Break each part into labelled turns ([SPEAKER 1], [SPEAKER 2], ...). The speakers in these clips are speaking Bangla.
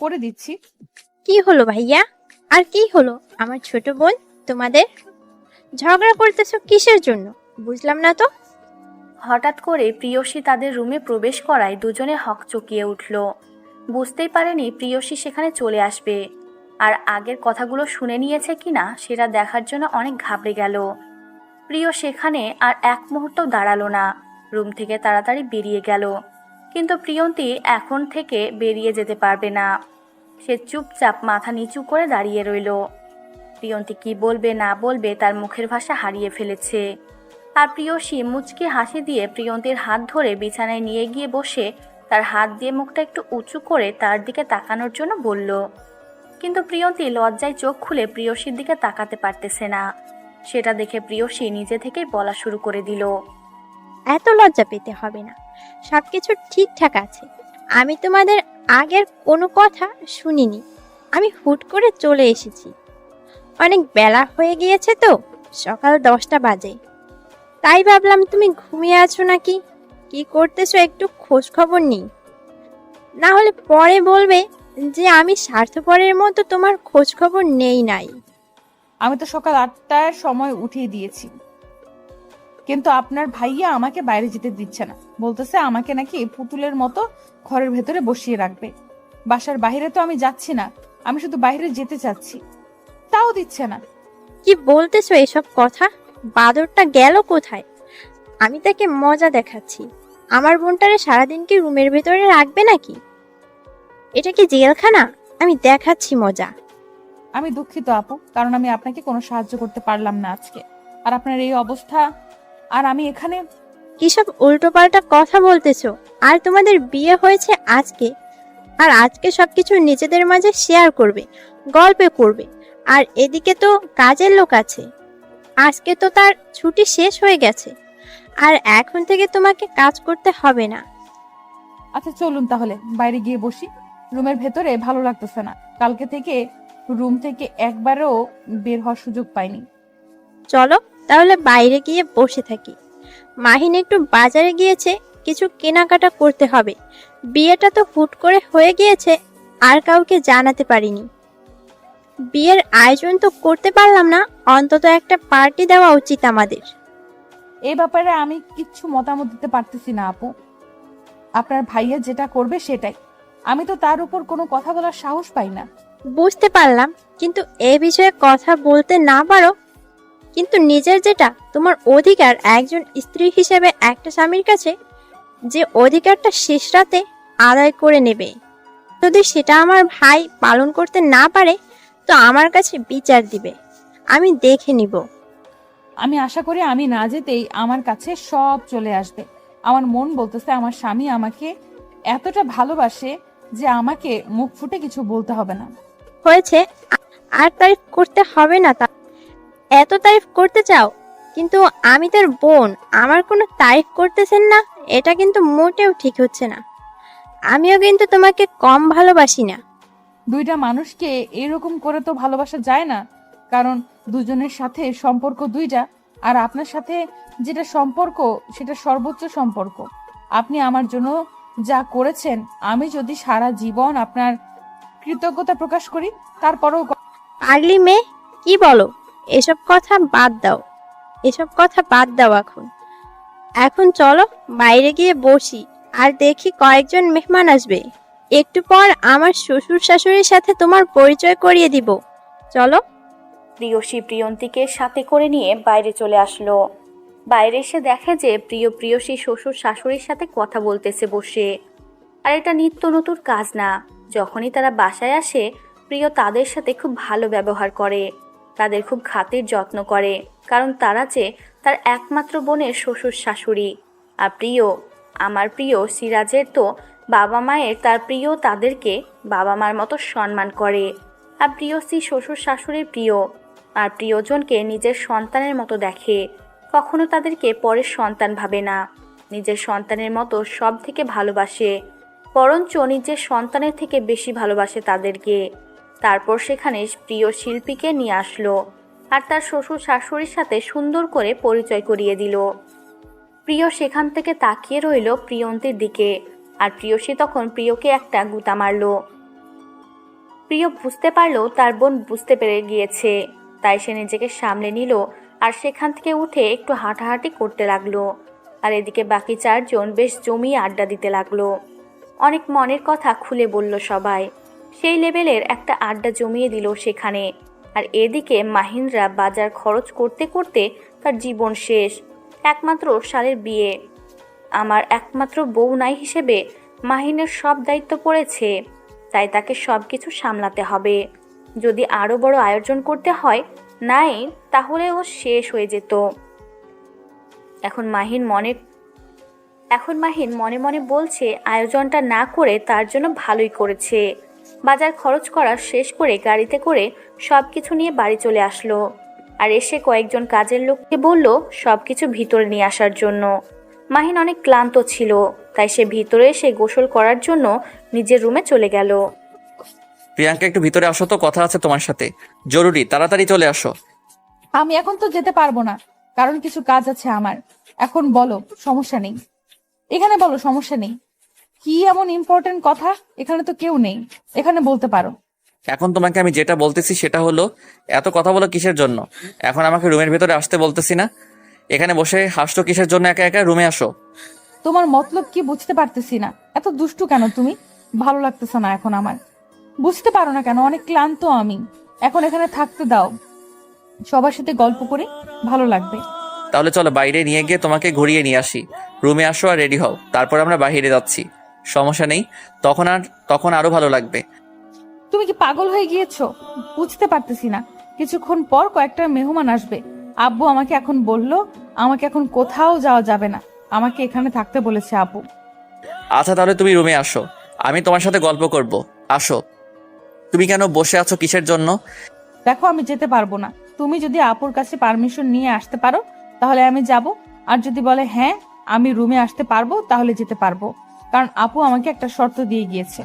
[SPEAKER 1] করে দিচ্ছি।
[SPEAKER 2] কি হলো ভাইয়া? আর কি হলো আমার ছোট বোন? তোমাদের ঝগড়া করতেছো কিসের জন্য? বুঝলাম না তো।
[SPEAKER 3] হঠাৎ করে প্রিয়সী তাদের রুমে প্রবেশ করায় দুজনে হকচকিয়ে উঠল। বুঝতেই পারেনি প্রিয়সী সেখানে চলে আসবে, আর আগের কথাগুলো শুনে নিয়েছে কিনা সেটা দেখার জন্য অনেক ঘাবড়ে গেল। প্রিয় সেখানে আর এক মুহূর্ত দাঁড়ালো না, রুম থেকে তাড়াতাড়ি বেরিয়ে গেল। কিন্তু প্রিয়ন্তী এখন থেকে বেরিয়ে যেতে পারবে না। সে চুপচাপ মাথা নিচু করে দাঁড়িয়ে রইল। প্রিয়ন্তী কি বলবে না বলবে তার মুখের ভাষা হারিয়ে ফেলেছে। আর প্রিয়সী মুচকি হাসি দিয়ে প্রিয়ন্তীর হাত ধরে বিছানায় নিয়ে গিয়ে বসে তার হাত দিয়ে মুখটা একটু উঁচু করে তার দিকে তাকানোর জন্য বলল। কিন্তু প্রিয়ন্তী লজ্জায় চোখ খুলে প্রিয়সীর দিকে তাকাতে পারতেছে না। সেটা দেখে প্রিয়সী নিজে থেকেই বলা শুরু করে দিল।
[SPEAKER 2] এত লজ্জা পেতে হবে না, সবকিছু ঠিকঠাক আছে। আমি তোমাদের আগের কোনো কথা শুনিনি, আমি হুট করে চলে এসেছি। অনেক বেলা হয়ে গিয়েছে তো, সকাল 10টা বাজে। তাই ভাবলাম তুমি ঘুমিয়ে আছো নাকি, কি করতেছো একটু খোঁজ খবর নিই। না হলে পরে বলবে যে আমি স্বার্থপরের মতো তোমার খোঁজ খবর নেই নাই।
[SPEAKER 1] আমি তো সকাল 8টার সময় উঠিয়ে দিয়েছি, কিন্তু আপনার ভাইয়া আমাকে বাইরে যেতে দিচ্ছে না। বলতেছে আমাকে নাকি পুতুলের মতো ঘরের ভেতরে বসিয়ে রাখবে। বাসার বাইরে তো আমি যাচ্ছি না, আমি শুধু বাইরে যেতে চাচ্ছি, তাও দিচ্ছে না।
[SPEAKER 2] কি বলতেছো এসব কথা? বাদরটা গেল কোথায়? আমি তাকে মজা দেখাচ্ছি। আমার বোনটারে সারাদিন কি রুমের ভেতরে রাখবে নাকি? এটা কি জেলখানা? আমি দেখাচ্ছি মজা।
[SPEAKER 1] আমি দুঃখিত আপু, কারণ আমি আপনাকে কোনো সাহায্য করতে পারলাম না আজকে। আর আপনার এই অবস্থা, আর আমি এখানে।
[SPEAKER 2] কিসব উল্টোপাল্টা কথা বলতেছো? আর তোমাদের বিয়ে হয়েছে আজকে, আর আজকে সবকিছু নিজেদের মাঝে শেয়ার করবে, গল্পে করবে। আর এদিকে তো কাজের লোক আছে, আজকে তো তার ছুটি শেষ হয়ে গেছে, আর এখন থেকে তোমাকে কাজ করতে হবে না।
[SPEAKER 1] আচ্ছা চলুন তাহলে বাইরে গিয়ে বসি, রুমের ভেতরে ভালো লাগতেছে না। কালকে থেকে রুম থেকে একবারও বের হওয়ার সুযোগ পাইনি।
[SPEAKER 2] চলো তাহলে বাইরে গিয়ে বসে থাকি। মাহিন একটু বাজারে গিয়েছে, কিছু কেনাকাটা করতে হবে। বিয়েটা তো হুট করে হয়ে গিয়েছে, আর কাউকে জানাতে পারিনি। বিয়ের আয়োজন তো করতে পারলাম না, অন্তত একটা পার্টি দেওয়া উচিত আমাদের।
[SPEAKER 1] এই ব্যাপারে আমি কিচ্ছু মতামত দিতে পারতেছি না আপু। আপনার ভাইয়া যেটা করবে সেটাই, আমি তো তার উপর কোনো কথা বলার সাহস পাই না।
[SPEAKER 2] বুঝতে পারলাম, কিন্তু এ বিষয়ে কথা বলতে না পারো, কিন্তু নিজের যেটা তোমার অধিকার একজন স্ত্রী হিসেবে একটা স্বামীর কাছে, যে অধিকারটা শেষ রাতে আদায় করে নেবে। যদি সেটা আমার ভাই পালন করতে না পারে, তো আমার কাছে বিচার দিবে, আমি দেখে নিব।
[SPEAKER 1] আমি আশা করি আমি না যেতেই আমার কাছে সব চলে আসবে। আমার মন বলতেছে আমার স্বামী আমাকে এতটা ভালোবাসে যে আমাকে মুখ ফুটে কিছু বলতে হবে না।
[SPEAKER 2] হয়েছে, আর তারিফ করতে হবে না। এত তারিফ করতে চাও, কিন্তু আমি তার বোন, আমার কোনো তারিফ করতেছেন না, এটা কিন্তু মোটেও ঠিক হচ্ছে না। আমিও কিন্তু তোমাকে কম ভালোবাসি না।
[SPEAKER 1] দুইটা মানুষকে এরকম করে তো ভালোবাসা যায় না, কারণ দুজনের সাথে সম্পর্ক দুইটা। আর আপনার সাথে যেটা সম্পর্ক সেটা সর্বোচ্চ সম্পর্ক। আপনি আমার জন্য যা করেছেন, আমি যদি সারা জীবন আপনার কৃতজ্ঞতা প্রকাশ করি তারপরেও
[SPEAKER 2] পাগলি মেয়ে, কি বলো? এসব কথা বাদ দাও, এসব কথা বাদ দাও। এখন এখন চলো বাইরে গিয়ে বসি, আর দেখি কয়েকজন মেহমান আসবে। একটু পর আমার শ্বশুর শাশুড়ির সাথে তোমার পরিচয় করিয়ে দিব। চলো।
[SPEAKER 3] প্রিয়সী প্রিয়ন্তীকে সাথে করে নিয়ে বাইরে চলে আসলো। বাইরে এসে দেখে যে প্রিয়সী শ্বশুর শাশুড়ির সাথে কথা বলতেছে বসে। আর এটা নিত্য নতুন কাজ না। যখনই তারা বাসায় আসে, প্রিয় তাদের সাথে খুব ভালো ব্যবহার করে, তাদের খুব খাতির যত্ন করে, কারণ তারা যে তার একমাত্র বোনের শ্বশুর শাশুড়ি। আর আমার প্রিয় সিরাজের তো বাবা মায়ের, তার প্রিয় তাদেরকে বাবা মার মতো সম্মান করে। আর প্রিয়সী শ্বশুর শাশুড়ির প্রিয়, আর প্রিয়জনকে নিজের সন্তানের মতো দেখে, কখনো তাদেরকে পরের সন্তান ভাবে না, নিজের সন্তানের মতো সব থেকে ভালোবাসে, বরঞ্চ নিজের সন্তানের থেকে বেশি ভালোবাসে তাদেরকে। তারপর সেখানে প্রিয় শিল্পীকে নিয়ে আসলো, আর তার শ্বশুর শাশুড়ির সাথে সুন্দর করে পরিচয় করিয়ে দিল। প্রিয় সেখান থেকে তাকিয়ে রইল প্রিয়ন্তীর দিকে, আর প্রিয়সী তখন প্রিয়কে একটা গুঁতা মারল। প্রিয় বুঝতে পারলো তার বোন বুঝতে পেরে গিয়েছে, তাই সে নিজেকে সামলে নিল আর সেখান থেকে উঠে একটু হাঁটাহাঁটি করতে লাগলো। আর এদিকে বাকি চারজন বেশ জমিয়ে আড্ডা দিতে লাগলো। অনেক মনের কথা খুলে বলল সবাই। সেই লেভেলের একটা আড্ডা জমিয়ে দিল সেখানে। আর এদিকে মাহিনরা বাজার খরচ করতে করতে তার জীবন শেষ। একমাত্র শালের বিয়ে, আমার একমাত্র বউ নাই হিসেবে মাহিনের সব দায়িত্ব পড়েছে, তাই তাকে সব কিছু সামলাতে হবে। যদি আরও বড় আয়োজন করতে হয় নাই, তাহলে ও শেষ হয়ে যেত। এখন মাহিন মনে মনে বলছে আয়োজনটা না করে তার জন্য ভালোই করেছে। বাজার খরচ করা শেষ করে গাড়িতে করে সব কিছু নিয়ে বাড়ি চলে আসলো। আর এসে কয়েকজন কাজের লোককে বলল সব কিছু ভিতরে নিয়ে আসার জন্য। মাহিন অনেক ক্লান্ত ছিল, তাই সে ভিতরে এসে গোসল করার জন্য নিজের রুমে চলে গেল।
[SPEAKER 4] প্রিয়াঙ্কা, একটু ভিতরে আসো তো, কথা আছে তোমার সাথে, জরুরি, তাড়াতাড়ি চলে আসো।
[SPEAKER 1] আমি এখন তো যেতে পারবো না, কারণ কিছু কাজ আছে আমার। এখন বলো, সমস্যা নেই। এখানে বলো, সমস্যা নেই। কি এমন ইম্পর্টেন্ট কথা? এখানে তো কেউ নেই, এখানে বলতে পারো।
[SPEAKER 4] এখন তোমাকে আমি যেটা বলতেছি সেটা হলো, এত কথা বলো কিসের জন্য? এখন আমাকে রুমের ভেতরে আসতে বলতেছি না? এখানে বসে হাসছো কিসের জন্য? একা একা রুমে আসো।
[SPEAKER 1] তোমার মতলব কি বুঝতে পারতেছি না। এত দুষ্টু কেন তুমি? ভালো লাগতেছে না এখন আমার। বুঝতে পারো না কেন? অনেক ক্লান্ত আমি। এখন এখানে থাকতে দাও, সবার সাথে গল্প করে ভালো লাগবে।
[SPEAKER 4] তাহলে চলো বাইরে নিয়ে গিয়ে তোমাকে ঘুরিয়ে নিয়ে আসি। রুমে আসো আর রেডি হও, তারপর আমরা বাইরে যাচ্ছি। সমস্যা নেই, তখন আরো ভালো লাগবে।
[SPEAKER 1] তুমি কি পাগল হয়ে গিয়েছো? বুঝতে পারতেছি না। কিছুক্ষণ পর কয়েকটা মেহমান আসবে। আব্বু আমাকে এখন বললো আমাকে এখন কোথাও যাওয়া যাবে না, আমাকে এখানে থাকতে বলেছে আব্বু।
[SPEAKER 4] আচ্ছা, তাহলে তুমি রুমে আসো, আমি তোমার সাথে গল্প করব। আসো। তুমি কেন বসে আছো কিসের জন্য?
[SPEAKER 1] দেখো, আমি যেতে পারবো না। তুমি যদি আপুর কাছে পারমিশন নিয়ে আসতে পারো তাহলে আমি যাব, আর যদি বলে হ্যাঁ আমি রুমে আসতে পারবো তাহলে যেতে পারবো, কারণ আপু আমাকে একটা শর্ত দিয়ে গিয়েছে।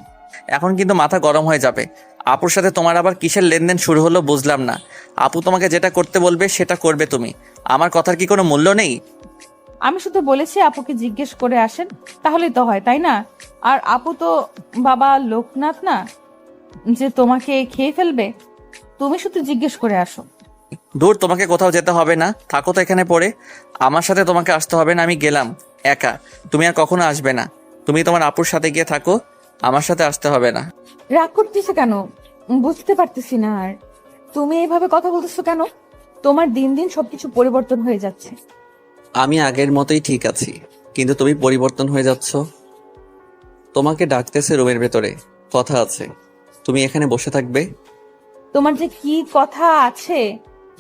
[SPEAKER 4] এখন কিন্তু মাথা গরম হয়ে যাবে। আপুর সাথে তোমার আবার কিসের লেনদেন শুরু হলো বুঝলাম না। আপু তোমাকে যেটা করতে বলবে সেটা করবে তুমি। আমার কথার কি কোনো মূল্য নেই?
[SPEAKER 1] আমি শুধু বলেছি আপুকে জিজ্ঞেস করে আসেন, তাহলেই তো হয়, তাই না? আর আপু তো বাবা লোকনাথ না যে তোমাকে খেয়ে ফেলবে। তুমি শুধু জিজ্ঞেস করে আসো।
[SPEAKER 4] দূর, তোমাকে কোথাও যেতে হবে না, থাকো তো এখানে পড়ে। আমার সাথে তোমাকে আসতে হবে না, আমি গেলাম একা। তুমি আর কখনো আসবে না। তুমি তোমার আপুর সাথে গিয়ে থাকো, আমার সাথে আসতে হবে না।
[SPEAKER 1] রাগ করতেছো কেন? বুঝতে পারতেছি না। আর তুমি এইভাবে কথা বলতেছো কেন? তোমার দিন দিন সবকিছু পরিবর্তন হয়ে যাচ্ছে।
[SPEAKER 4] আমি আগের মতোই ঠিক আছি, কিন্তু তুমি পরিবর্তন হয়ে যাচ্ছ। তোমাকে ডাকতেছে রুমের ভেতরে, কথা আছে। তুমি এখানে বসে থাকবে।
[SPEAKER 1] তোমার যে কি কথা আছে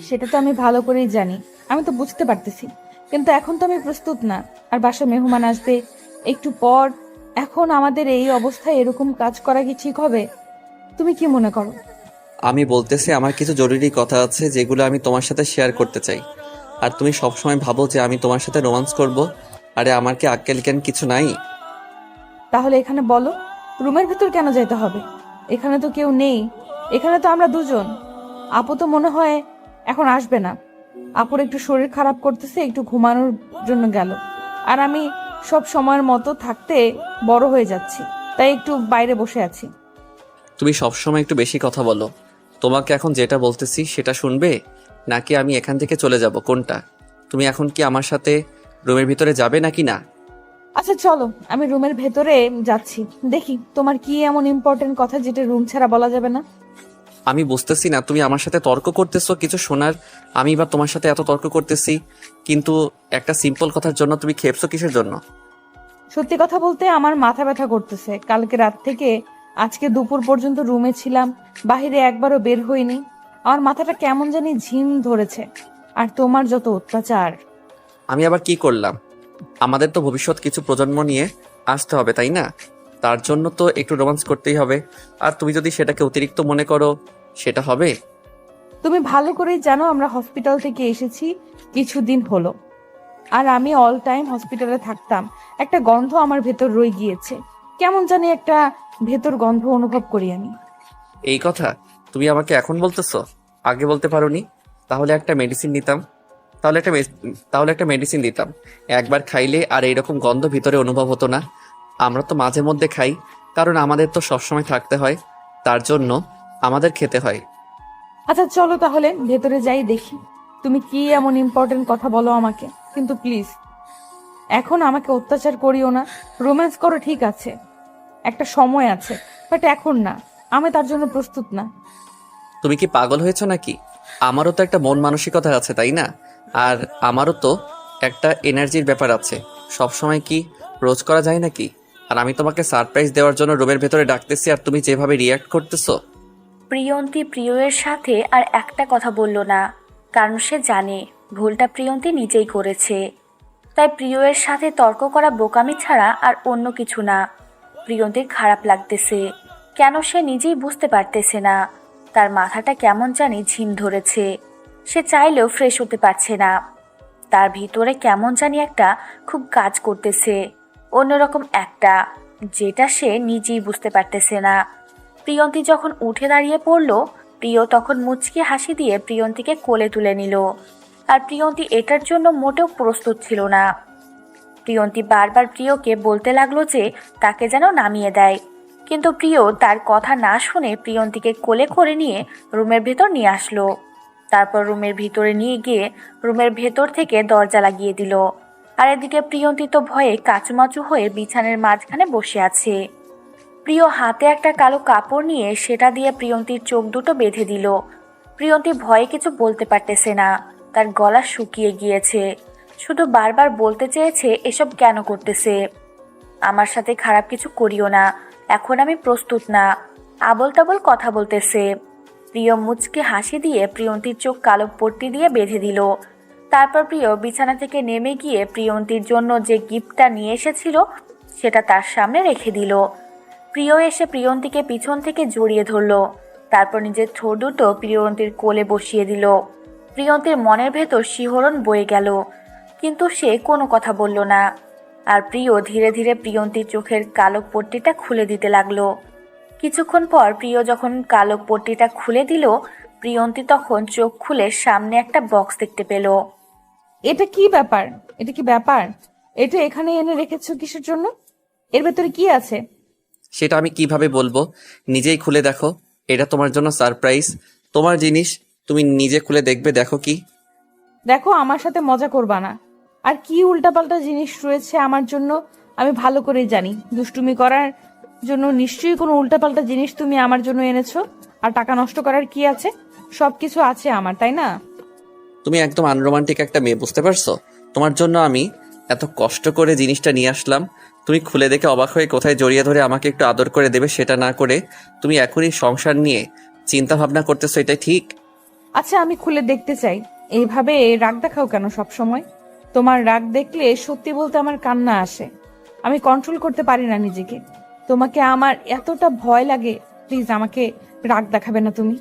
[SPEAKER 1] সেটা তো আমি ভালো করেই জানি, আমি তো বুঝতে পারতেছি, কিন্তু এখন তো আমি প্রস্তুত না। আর বাসায় মেহমান আসবে একটু পর। এখন আমাদের এই অবস্থায় এরকম কাজ করা কি ঠিক হবে? তুমি কি মনে করো?
[SPEAKER 4] আমি বলতেছি আমার কিছু জরুরি কথা আছে যেগুলো আমি তোমার সাথে শেয়ার করতে চাই। আর তুমি সবসময় ভাবো যে আমি তোমার সাথে রোমান্স করব। আরে আমার কি আক্কেল জ্ঞান কিছু নাই?
[SPEAKER 1] তাহলে এখানে বলো, রুমের ভিতর কেন যেতে হবে? এখানে তো কেউ নেই, এখানে তো আমরা দুজন। আপু তো মনে হয় এখন আসবে না। আপুর একটু শরীর খারাপ করতেছে, একটু ঘুমানোর জন্য গেল। আর আমি সব সময়ের মতো থাকতে বড় হয়ে যাচ্ছি, তাই একটু বাইরে বসে আছি।
[SPEAKER 4] তুমি সবসময় একটু বেশি কথা বলো। তোমাকে এখন যেটা বলতেছি সেটা শুনবে, নাকি আমি এখান থেকে চলে যাব, কোনটা? তুমি এখন কি আমার সাথে রুমের ভিতরে যাবে নাকি না?
[SPEAKER 1] আচ্ছা চলো, আমি রুমের ভেতরে যাচ্ছি। দেখি তোমার কি এমন ইম্পর্টেন্ট কথা যেটা রুম ছাড়া বলা যাবে না।
[SPEAKER 4] আমি বুঝতেছি না, তুমি আমার সাথে তর্ক করতেছো কিছু শোনার। আমি বা তোমার সাথে এত তর্ক করতেছি, কিন্তু একটা সিম্পল কথার জন্য তুমি খেপছো কিসের জন্য?
[SPEAKER 1] সত্যি কথা বলতে আমার মাথা ব্যথা করতেছে। কালকে রাত থেকে আজকে দুপুর পর্যন্ত রুমে ছিলাম, বাইরে একবারও বের হইনি। আমার মাথাটা কেমন জানি ঝিম ধরেছে। আর তোমার যত অত্যাচার।
[SPEAKER 4] আমি আবার কি করলাম? আমাদের তো ভবিষ্যৎ কিছু প্রজন্ম নিয়ে আসতে হবে, তাই না? তার জন্য তো একটু রোমান্স করতেই হবে। আর তুমি যদি সেটাকে অতিরিক্ত মনে করো, সেটা হবে।
[SPEAKER 1] তুমি ভালো করেই জানো আমরা হসপিটাল থেকে এসেছি কিছুদিন হলো, আর আমি অল টাইম হসপিটালে থাকতাম। একটা গন্ধ আমার ভেতর রয়ে গিয়েছে, কেমন জানি একটা ভেতর গন্ধ অনুভব করি আমি।
[SPEAKER 4] এই কথা তুমি আমাকে এখন বলতেছো, আগে বলতে পারোনি? তাহলে একটা মেডিসিন নিতাম, তাহলে একটা মেডিসিন দিতাম। একবার খাইলে আর এইরকম গন্ধ ভিতরে অনুভব হতো না। আমরা তো মাঝে মধ্যে খাই, কারণ আমাদের তো সবসময় থাকতে হয়। তার জন্য আমাদের খেতে হয়।
[SPEAKER 1] আচ্ছা চলো তাহলে ভেতরে যাই, দেখি তুমি কি এমন ইম্পর্টেন্ট কথা বলো আমাকে। কিন্তু প্লিজ এখন আমাকে অত্যাচার করিও না। রোম্যান্স করো ঠিক আছে, একটা সময় আছে, বাট এখন না, আমি তার জন্য প্রস্তুত না।
[SPEAKER 4] তুমি কি পাগল হয়েছো নাকি? আমারও তো একটা মন মানসিকতা আছে, তাই না? আর আমারও তো একটা এনার্জির ব্যাপার আছে। সব সময় কি রোজ করা যায় নাকি? আর আমি তোমাকে সারপ্রাইজ দেওয়ার জন্য রুমের ভেতরে ডাকতেছি, আর তুমি যেভাবে রিয়াক্ট করতেছো।
[SPEAKER 3] প্রিয়ন্তী প্রিয়ের সাথে আর একটা কথা বলল না, কারণ সে জানে ভুলটা প্রিয়ন্তী নিজেই করেছে। তাই প্রিয়ের সাথে তর্ক করা বোকামি ছাড়া আর অন্য কিছু না। প্রিয়ন্তীর খারাপ লাগতেছে, কেন সে নিজেই বুঝতে পারতেছে না। তার মাথাটা কেমন জানি ঝিম ধরেছে, সে চাইলেও ফ্রেশ হতে পারছে না। তার ভিতরে কেমন জানি একটা খুব কাজ করতেছে, অন্যরকম একটা, যেটা সে নিজেই বুঝতে পারতেছে না। প্রিয়ন্তী যখন উঠে দাঁড়িয়ে পড়ল, প্রিয় তখন মুচকি হাসি দিয়ে প্রিয়ন্তীকে কোলে তুলে নিল। আর প্রিয়ন্তী এটার জন্য মোটেও প্রস্তুত ছিল না। প্রিয়ন্তী বারবার প্রিয়কে বলতে লাগলো যে তাকে যেন নামিয়ে দেয়, কিন্তু প্রিয় তার কথা না শুনে প্রিয়ন্তীকে কোলে করে নিয়ে রুমের ভেতর নিয়ে আসলো। তারপর রুমের ভিতরে নিয়ে গিয়ে রুমের ভেতর থেকে দরজা লাগিয়ে দিল। আর এদিকে প্রিয়ন্তী তো ভয়ে কাচুমাচু হয়ে বিছানার মাঝখানে বসে আছে। প্রিয় হাতে একটা কালো কাপড় নিয়ে সেটা দিয়ে প্রিয়ন্তীর চোখ দুটো বেঁধে দিল। প্রিয়ন্তী ভয়ে কিছু বলতে পারতেছে না, তার গলা শুকিয়ে গিয়েছে, শুধু বারবার বলতে চেয়েছে এসব কেন করতেছে। আমার সাথে খারাপ কিছু করিও না, এখন আমি প্রস্তুত না, আবল তাবল কথা বলতেছে। প্রিয় মুচকে হাসি দিয়ে প্রিয়ন্তীর চোখ কালো পট্টি দিয়ে বেঁধে দিল। তারপর প্রিয় বিছানা থেকে নেমে গিয়ে প্রিয়ন্তীর জন্য যে গিফটটা নিয়ে এসেছিল সেটা তার সামনে রেখে দিল। প্রিয় এসে প্রিয়ন্তীকে পিছন থেকে জড়িয়ে ধরল, তারপর নিজের ঠোঁট দুটো প্রিয়ন্তীর কোলে বসিয়ে দিল। প্রিয়ন্তীর মনের ভেতর শিহরণ বয়ে গেল, কিন্তু সে কোনো কথা বলল না। আর প্রিয় ধীরে ধীরে প্রিয়ন্তীর চোখের কালো পট্টিটা খুলে দিতে লাগলো। কিছুক্ষণ পর প্রিয় যখন কালো পট্টিটা খুলে দিল, প্রিয়ন্তী তখন চোখ খুলে সামনে একটা বক্স দেখতে পেল।
[SPEAKER 1] এটা কি ব্যাপার? এটা কি ব্যাপার? এটা এখানে এনে রেখেছো কিসের জন্য? এর ভেতরে কি আছে?
[SPEAKER 4] সেটা আমি কিভাবে বলবো? নিজেই খুলে দেখো, এটা তোমার জন্য সারপ্রাইজ। তোমার জিনিস, তুমি নিজে খুলে দেখবে। দেখো কি।
[SPEAKER 1] দেখো, আমার সাথে মজা করবা না। আর কি উল্টাপাল্টা জিনিস রয়েছে আমার জন্য আমি ভালো করেই জানি। দুষ্টুমি করার জন্য নিশ্চয়ই কোনো উল্টাপাল্টা জিনিস তুমি আমার জন্য এনেছো। আর টাকা নষ্ট করার কি আছে? সবকিছু আছে আমার, তাই না?
[SPEAKER 4] তুমি একদম আনরোমান্টিক একটা মেয়ে, বুঝতে পারছো? তোমার জন্য আমি এত কষ্ট করে জিনিসটা নিয়ে আসলাম, তুমি খুলে দেখে অবাক হয়ে কোথায় জড়িয়ে ধরে আমাকে একটু আদর করে দেবে সেটা না করে তুমি এখনই সংসার নিয়ে চিন্তা ভাবনা করতেছো, এটাই ঠিক?
[SPEAKER 1] আচ্ছা, আমি খুলে দেখতে চাই। এইভাবে রাগ দেখাও কেন সব সময়? তোমার রাগ দেখলে সত্যি বলতে আমার কান্না আসে। আমি কন্ট্রোল করতে পারি না নিজেকে। তোমাকে আমার এতটা ভয় লাগে। প্লিজ আমাকে রাগ দেখাবে না তুমি।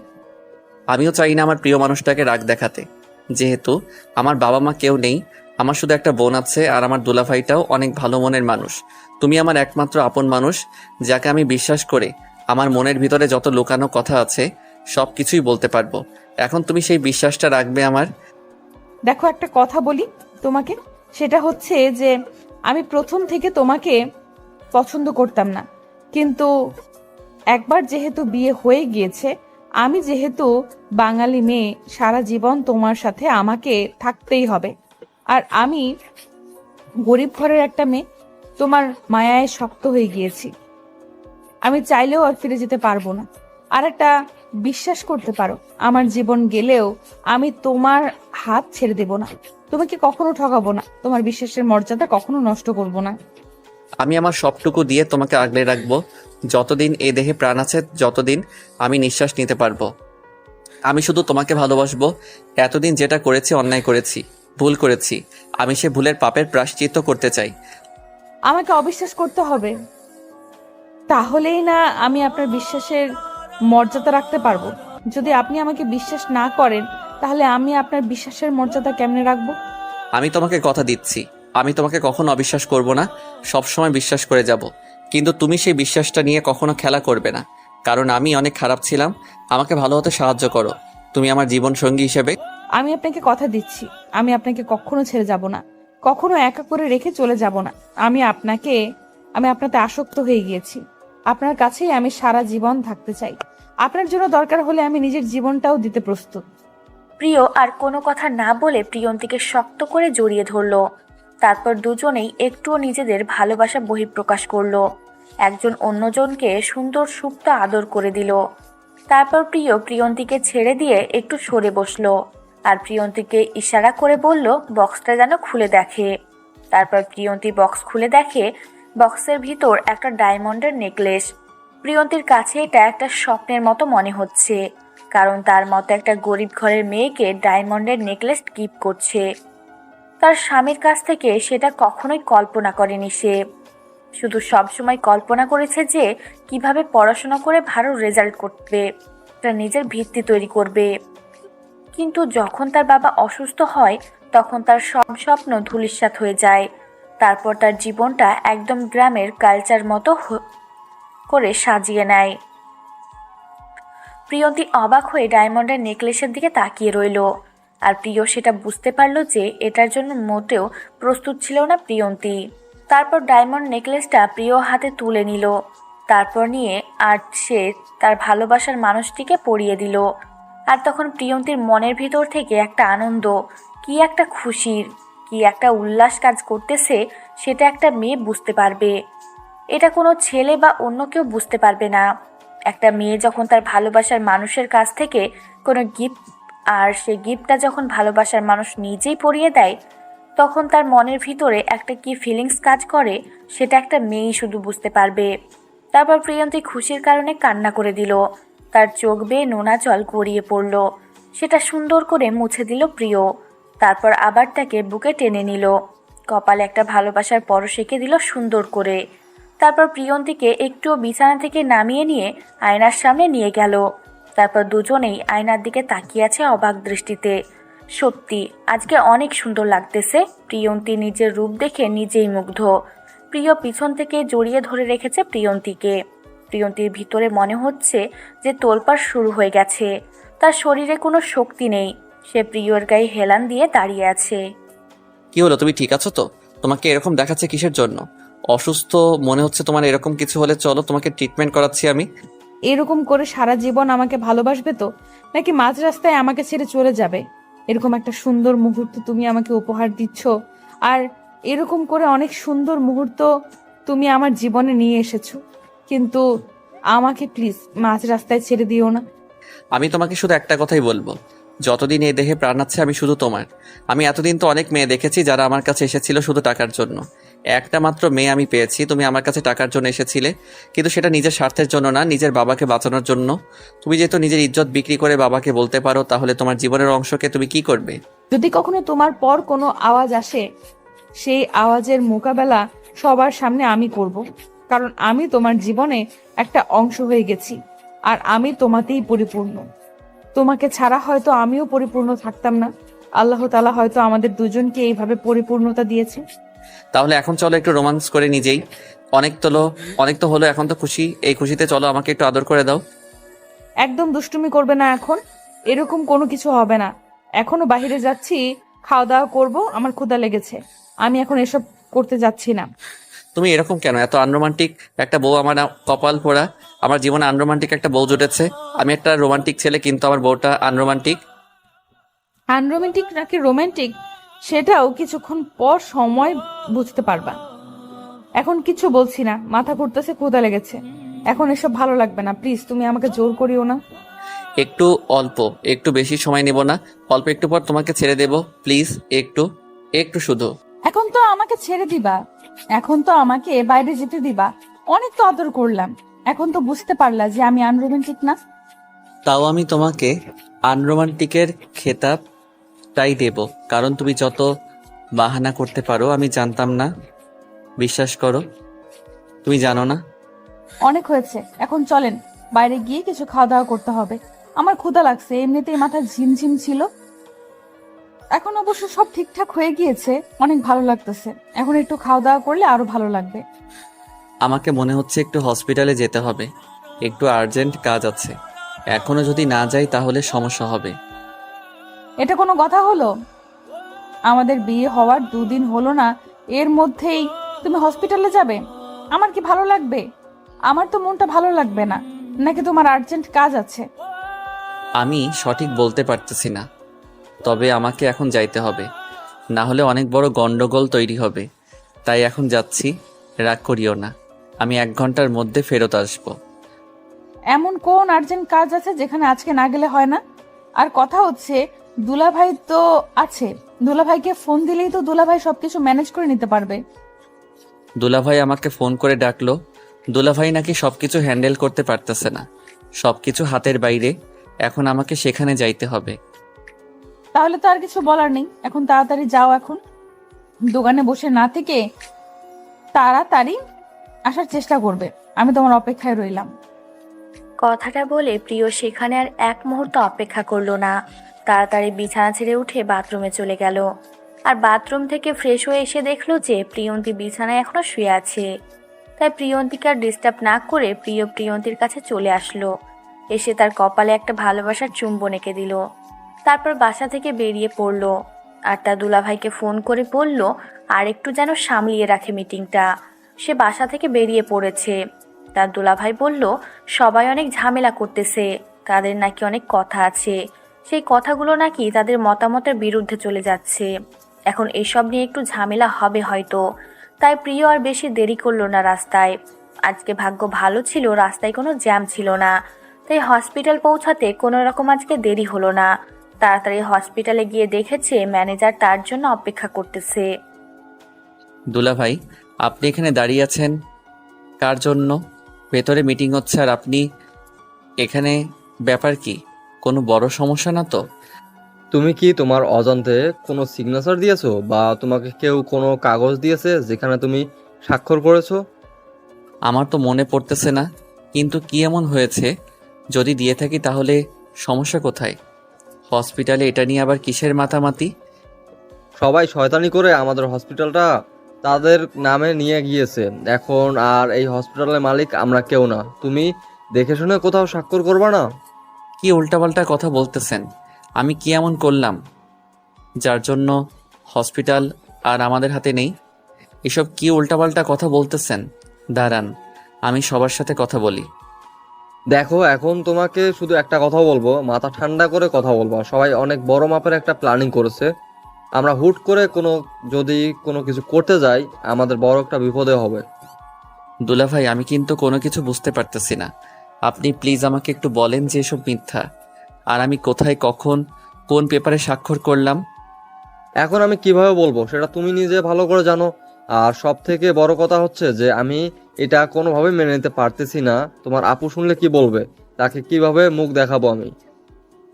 [SPEAKER 4] আমিও চাই না আমার প্রিয় মানুষটাকে রাগ দেখাতে, যেহেতু আমার বাবা মা কেউ নেই। আমার শুধু একটা বোন আছে, আর আমার দুলাভাইটাও অনেক ভালো মনের মানুষ। তুমি আমার একমাত্র আপন মানুষ, যাকে আমি বিশ্বাস করে আমার মনের ভিতরে যত লুকানো কথা আছে সব কিছুই বলতে পারবো। এখন তুমি সেই বিশ্বাসটা রাখবে আমার।
[SPEAKER 1] দেখো, একটা কথা বলি তোমাকে, সেটা হচ্ছে যে আমি প্রথম থেকে তোমাকে পছন্দ করতাম না, কিন্তু একবার যেহেতু বিয়ে হয়ে গিয়েছে, আমি যেহেতু বাঙালি মেয়ে, সারা জীবন তোমার সাথে আমাকে থাকতেই হবে। আর আমি গরিব ঘরের একটা মেয়ে, তোমার মায়ায় শক্ত হয়ে গিয়েছি। আমি চাইলেও আর ফিরে যেতে পারবো না। আর একটা বিশ্বাস করতে পারো, আমার জীবন গেলেও আমি তোমার হাত ছেড়ে দেব না। তোমাকে কখনো ঠকাবো না, তোমার বিশ্বাসের মর্যাদা কখনো নষ্ট করব না।
[SPEAKER 4] আমি আমার সবটুকু দিয়ে তোমাকে আগলে রাখবো, যতদিন এ দেহে প্রাণ আছে, যতদিন আমি নিঃশ্বাস নিতে পারবো। আমি শুধু তোমাকে ভালোবাসবো। এতদিন যেটা করেছি, অন্যায় করেছি, ভুল করেছি, আমি সে ভুলের পাপের প্রায়শ্চিত্ত করতে চাই।
[SPEAKER 1] আমাকে অবিশ্বাস করতে হবে, তাহলেই না আমি আপনার বিশ্বাসের মর্যাদা রাখতে পারবো। যদি আপনি আমাকে বিশ্বাস না করেন, তাহলে আমি আপনার বিশ্বাসের মর্যাদা কেমনে রাখবো?
[SPEAKER 4] আমি তোমাকে কথা দিচ্ছি, আমি তোমাকে কখনো অবিশ্বাস করব না, সবসময় বিশ্বাস করে যাব। কিন্তু তুমি সেই বিশ্বাসটা নিয়ে কখনো খেলা করবে না, কারণ আমি অনেক খারাপ ছিলাম। আমাকে ভালো হতে সাহায্য করো, তুমি আমার জীবন সঙ্গী হিসেবে।
[SPEAKER 1] আমি আপনাকে কথা দিচ্ছি, আমি আপনাকে কখনো ছেড়ে যাব না, কখনো একা করে রেখে চলে যাব না। আমি আপনাতে আসক্ত হয়ে গিয়েছি। আপনার কাছেই আমি সারা জীবন থাকতে চাই। আপনার জন্য দরকার হলে আমি নিজের জীবনটাও দিতে প্রস্তুত।
[SPEAKER 3] প্রিয় আর কোনো কথা না বলে প্রিয়ন্তীকে শক্ত করে জড়িয়ে ধরলো। তারপর দুজনেই একটুও নিজেদের ভালোবাসা বহিঃপ্রকাশ করলো। একজন অন্যজনকে সুন্দর সুপ্ত আদর করে দিল। তারপর প্রিয় প্রিয়ন্তীকে ছেড়ে দিয়ে একটু সরে বসলো আর প্রিয়ন্তীকে ইশারা করে বলল বক্সটা যেন খুলে দেখে। তারপর প্রিয়ন্তী বক্স খুলে দেখে বক্সের ভিতর একটা ডায়মন্ডের নেকলেস। প্রিয়ন্তীর কাছে এটা একটা স্বপ্নের মতো মনে হচ্ছে, কারণ তার মতো একটা গরিব ঘরের মেয়েকে ডায়মন্ডের নেকলেস গিফট করছে। তার স্বামীর কাছ থেকে সেটা কখনোই কল্পনা করেনি সে। শুধু সবসময় কল্পনা করেছে যে কিভাবে পড়াশোনা করে ভালো রেজাল্ট করবে, তার নিজের ভিত্তি তৈরি করবে। কিন্তু যখন তার বাবা অসুস্থ হয় তখন তার সব স্বপ্ন ধূলিসাৎ হয়ে যায়। তারপর তার জীবনটা একদম গ্রামের কালচার মতো করে সাজিয়ে নেয়। প্রিয়ন্তী অবাক হয়ে ডায়মন্ডের নেকলেসের দিকে তাকিয়ে রইল। আর প্রিয় সেটা বুঝতে পারলো যে এটার জন্য মোটেও প্রস্তুত ছিল না প্রিয়ন্তী। তারপর ডায়মন্ড নেকলেসটা প্রিয় হাতে তুলে নিল। তারপর নিয়ে আর সে তার ভালোবাসার মানুষটিকে পরিয়ে দিল। আর তখন প্রিয়ন্তীর মনের ভিতর থেকে একটা আনন্দ, কি একটা খুশির, কি একটা উল্লাস কাজ করতেছে সেটা একটা মেয়ে বুঝতে পারবে। এটা কোনো ছেলে বা অন্য কেউ বুঝতে পারবে না। একটা মেয়ে যখন তার ভালোবাসার মানুষের কাছ থেকে কোনো গিফট, আর সেই গিফটটা যখন ভালোবাসার মানুষ নিজেই পরিয়ে দেয়, তখন তার মনের ভিতরে একটা কি ফিলিংস কাজ করে সেটা একটা মেয়েই শুধু বুঝতে পারবে। তারপর প্রিয়ন্তী খুশির কারণে কান্না করে দিল। তার চোখ বেয়ে নোনা জল গড়িয়ে পড়ল। সেটা সুন্দর করে মুছে দিল প্রিয়। তারপর আবার তাকে বুকে টেনে নিল, কপালে একটা ভালোবাসার পরশ এঁকে দিল সুন্দর করে। তারপর প্রিয়ন্তীকে একটু বিছানা থেকে নামিয়ে নিয়ে আয়নার সামনে নিয়ে গেল। তারপর দুজনেই আয়নার দিকে তাকিয়ে আছে অবাক দৃষ্টিতে। সত্যি আজকে অনেক সুন্দর লাগতেছে। প্রিয়ন্তী নিজের রূপ দেখে নিজেই মুগ্ধ। প্রিয় পিছন থেকে জড়িয়ে ধরে রেখেছে প্রিয়ন্তীকে। প্রিয়ন্তীর ভিতরে মনে হচ্ছে যে তোলপাড় শুরু হয়ে গেছে। তার শরীরে কোনো শক্তি নেই। সে প্রিয়র গায়ে হেলান দিয়ে দাঁড়িয়ে আছে।
[SPEAKER 4] কি হলো, তুমি ঠিক আছো তো? তোমাকে এরকম দেখাচ্ছে কিসের জন্য? অসুস্থ মনে হচ্ছে তোমার। এরকম কিছু হলে চলো, তোমাকে ট্রিটমেন্ট করাচ্ছি আমি।
[SPEAKER 1] এরকম করে সারা জীবন আমাকে ভালোবাসবে তো, নাকি মাঝ রাস্তায় আমাকে ছেড়ে চলে যাবে? এরকম একটা সুন্দর মুহূর্ত তুমি আমাকে উপহার দিচ্ছ, আর এরকম করে অনেক সুন্দর মুহূর্ত তুমি আমার জীবনে নিয়ে এসেছো, কিন্তু আমাকে প্লিজ মাঝ রাস্তায় ছেড়ে দিও না।
[SPEAKER 4] আমি তোমাকে শুধু একটা কথাই বলবো, যতদিন এই দেহে প্রাণ আছে আমি শুধু তোমার। আমি এতদিন তো অনেক মেয়ে দেখেছি যারা আমার কাছে এসেছিল শুধু টাকার জন্য। একটা মাত্র মেয়ে আমি পেয়েছি, তুমি আমার কাছে টাকার জন্য এসেছিলে, কিন্তু সেটা নিজের স্বার্থের জন্য না, নিজের বাবাকে বাঁচানোর জন্য। তুমি যেহেতু নিজের ইজ্জত বিক্রি করে বাবাকে বলতে পারো, তাহলে তোমার জীবনের অংশকে তুমি কি করবে?
[SPEAKER 1] যদি কখনো তোমার পর কোনো আওয়াজ আসে, সেই আওয়াজের মোকাবেলা সবার সামনে আমি করব, কারণ আমি তোমার জীবনে একটা অংশ হয়ে গেছি, আর আমি তোমাতেই পরিপূর্ণ। তোমাকে ছাড়া হয়তো আমিও পরিপূর্ণ থাকতাম না। আল্লাহ তাআলা হয়তো আমাদের দুজনকে এইভাবে পরিপূর্ণতা দিয়েছে।
[SPEAKER 4] তাহলে এখন চলো একটু রোমান্স করে নিজেই। অনেক তো হলো, এখন তো খুশি। এই খুশিতে চলো আমাকে একটু আদর করে দাও।
[SPEAKER 1] একদম দুষ্টুমি করবে না এখন। এরকম কোনো কিছু হবে না। এখনো বাইরে যাচ্ছি, খাওয়া দাওয়া করবো, আমার ক্ষুধা লেগেছে। আমি এখন এসব করতে যাচ্ছি না।
[SPEAKER 4] তুমি এরকম কেন? এত আনরোমান্টিক একটা বউ আমার কপাল পোড়া। আমার জীবনে আনরোমান্টিক একটা বউ জুটেছে। আমি একটা রোমান্টিক ছেলে, কিন্তু আমার বউটা আনরোমান্টিক।
[SPEAKER 1] আনরোমান্টিক নাকি রোমান্টিক সেটাও কিছুক্ষণ পর সময় বুঝতে পারবা। এখন কিছু বলছি না, মাথা ঘুরতেছে, ক্ষুধা লেগেছে। এখন এসব ভালো লাগবে না, প্লিজ তুমি আমাকে জোর করিও না।
[SPEAKER 4] একটু অল্প, একটু বেশি সময় নেব না। অল্প একটু পর তোমাকে ছেড়ে দেব, প্লিজ। একটু একটু শুধু।
[SPEAKER 1] এখন তো আমাকে ছেড়ে দিবা, এখন তো আমাকে বাইরে যেতে দিবা। অনেক তো আদর করলাম, এখন তো বুঝতে পারলা যে আমি আনরোমান্টিক না।
[SPEAKER 4] তাও আমি তোমাকে আনরোমান্টিকের খেতাবটাই দেব, কারণ তুমি যত বাহানা করতে পারো আমি জানতাম না। বিশ্বাস করো, তুমি জানো না।
[SPEAKER 1] অনেক হয়েছে, এখন চলেন বাইরে গিয়ে কিছু খাওয়া দাওয়া করতে হবে। আমার ক্ষুধা লাগছে, এমনিতেই মাথা ঝিমঝিম ছিল। এখন অবশ্য সব ঠিকঠাক হয়ে গিয়েছে, অনেক ভালো লাগতেছে। এখন একটু খাওয়া দাওয়া করলে আরো ভালো লাগবে।
[SPEAKER 4] আমাকে মনে হচ্ছে একটু হসপিটালে যেতে হবে, একটু আর্জেন্ট কাজ আছে। এখনো যদি না যাই তাহলে সমস্যা হবে।
[SPEAKER 1] এটা কোনো কথা হলো? আমাদের বিয়ে হওয়ার 2 দিন হলো না, এর মধ্যেই তুমি হসপিটালে যাবে? আমার কি ভালো লাগবে? আমার তো মনটা ভালো লাগবে না। নাকি তোমার আর্জেন্ট কাজ আছে?
[SPEAKER 4] আমি সঠিক বলতে পারতেছি না, তবে আমাকে এখন যাইতে হবে, না হলে অনেক বড় গন্ডগোল তৈরি হবে। তাই এখন যাচ্ছি, রাগ করিও না। আমি 1 ঘন্টার মধ্যে ফেরত আসবো।
[SPEAKER 1] এমন কোন আর্জেন্ট কাজ আছে যেখানে আজকে না গেলে হয় না? আর কথা হচ্ছে, দুলাভাই তো আছে, দুলাভাইকে ফোন দিলেই তো দুলাভাই সবকিছু ম্যানেজ করে নিতে পারবে।
[SPEAKER 4] দুলাভাই আমাকে ফোন করে ডাকলো। দুলাভাই নাকি সবকিছু হ্যান্ডেল করতে পারতেছে না, সবকিছু হাতের বাইরে। এখন আমাকে সেখানে যাইতে হবে।
[SPEAKER 1] তাহলে তো আর কিছু বলার নেই, এখন তাড়াতাড়ি যাও। এখন দোকানে বসে না থেকে তাড়াতাড়ি আসার চেষ্টা করবে। আমি তোমার অপেক্ষায় রইলাম।
[SPEAKER 3] কথাটা বলে প্রিয় সেখানে আর এক মুহূর্ত অপেক্ষা করলো না। তাড়াতাড়ি বিছানা ছেড়ে উঠে বাথরুমে চলে গেল। আর বাথরুম থেকে ফ্রেশ হয়ে এসে দেখলো যে প্রিয়ন্তী বিছানায় এখনো শুয়ে আছে। তাই প্রিয়ন্তীকে আর ডিস্টার্ব না করে প্রিয়ন্তীর কাছে চলে আসলো। এসে তার কপালে একটা ভালোবাসার চুম্বন এঁকে দিল। তারপর বাসা থেকে বেরিয়ে পড়লো। আর তার দুলাভাইকে ফোন করে বলল আর একটু যেন সামলিয়ে রাখে মিটিংটা। সে বাসা থেকে বেরিয়ে পড়েছে। তার দুলাভাই বলল সবাই অনেক ঝামেলা করতেছে, তাদের নাকি অনেক কথা আছে, সেই কথাগুলো নাকি তাদের মতামতের বিরুদ্ধে চলে যাচ্ছে। এখন এসব নিয়ে একটু ঝামেলা হবে হয়তো। তাই প্রিয় আর বেশি দেরি করলো না রাস্তায়। আজকে ভাগ্য ভালো ছিল, রাস্তায় কোনো জ্যাম ছিল না। তাই হসপিটাল পৌঁছাতে কোনো রকম আজকে দেরি হলো না। তাড়াতাড়ি হসপিটালে গিয়ে দেখেছে ম্যানেজার তার জন্য অপেক্ষা করতেছে।
[SPEAKER 4] দুলাভাই, আপনি এখানে দাঁড়িয়ে আছেন কার জন্য? ভেতরে মিটিং হচ্ছে আর আপনি এখানে, ব্যাপার কি? কোনো বড় সমস্যা না তো?
[SPEAKER 5] তুমি কি তোমার অজান্তে কোনো সিগনেচার দিয়েছো বা তোমাকে কেউ কোনো কাগজ দিয়েছে যেখানে তুমি স্বাক্ষর করেছো?
[SPEAKER 4] আমার তো মনে পড়তেছে না, কিন্তু কি এমন হয়েছে? যদি দিয়ে থাকি তাহলে সমস্যা কোথায়? হসপিটালে এটা নিয়ে আবার কিসের মাতামাতি?
[SPEAKER 5] সবাই শয়তানি করে আমাদের হসপিটালটা তাদের নামে নিয়ে গিয়েছে। এখন আর এই হসপিটালের মালিক আমরা কেউ না। তুমি দেখে শুনে কোথাও স্বাক্ষর করবা না?
[SPEAKER 4] কি উল্টাপাল্টা কথা বলতেছেন? আমি কি এমন করলাম যার জন্য হসপিটাল আর আমাদের হাতে নেই? এসব কি উল্টাপাল্টা কথা বলতেছেন? দাঁড়ান, আমি সবার সাথে কথা বলি।
[SPEAKER 5] দেখো, এখন তোমাকে শুধু একটা কথা বলবো, মাথা ঠান্ডা করে কথা বলবো। সবাই অনেক বড় মাপের একটা প্ল্যানিং করেছে। আমরা হুট করে যদি কোনো কিছু করতে যাই, আমাদের বড় একটা বিপদে হবে।
[SPEAKER 4] দুলাভাই, আমি কিন্তু কোনো কিছু বুঝতে পারতেছি না। আপনি প্লিজ আমাকে একটু বলেন যে এসব মিথ্যা, আর আমি কোথায়, কখন, কোন পেপারে স্বাক্ষর করলাম?
[SPEAKER 5] এখন আমি কিভাবে বলবো সেটা তুমি নিজে ভালো করে জানো। আর সব থেকে বড় কথা হচ্ছে যে আমি এটা কোনোভাবে মেনে নিতে পারতেছি না। তোমার আপু শুনলে কি বলবে? তাকে কিভাবে মুখ দেখাবো আমি?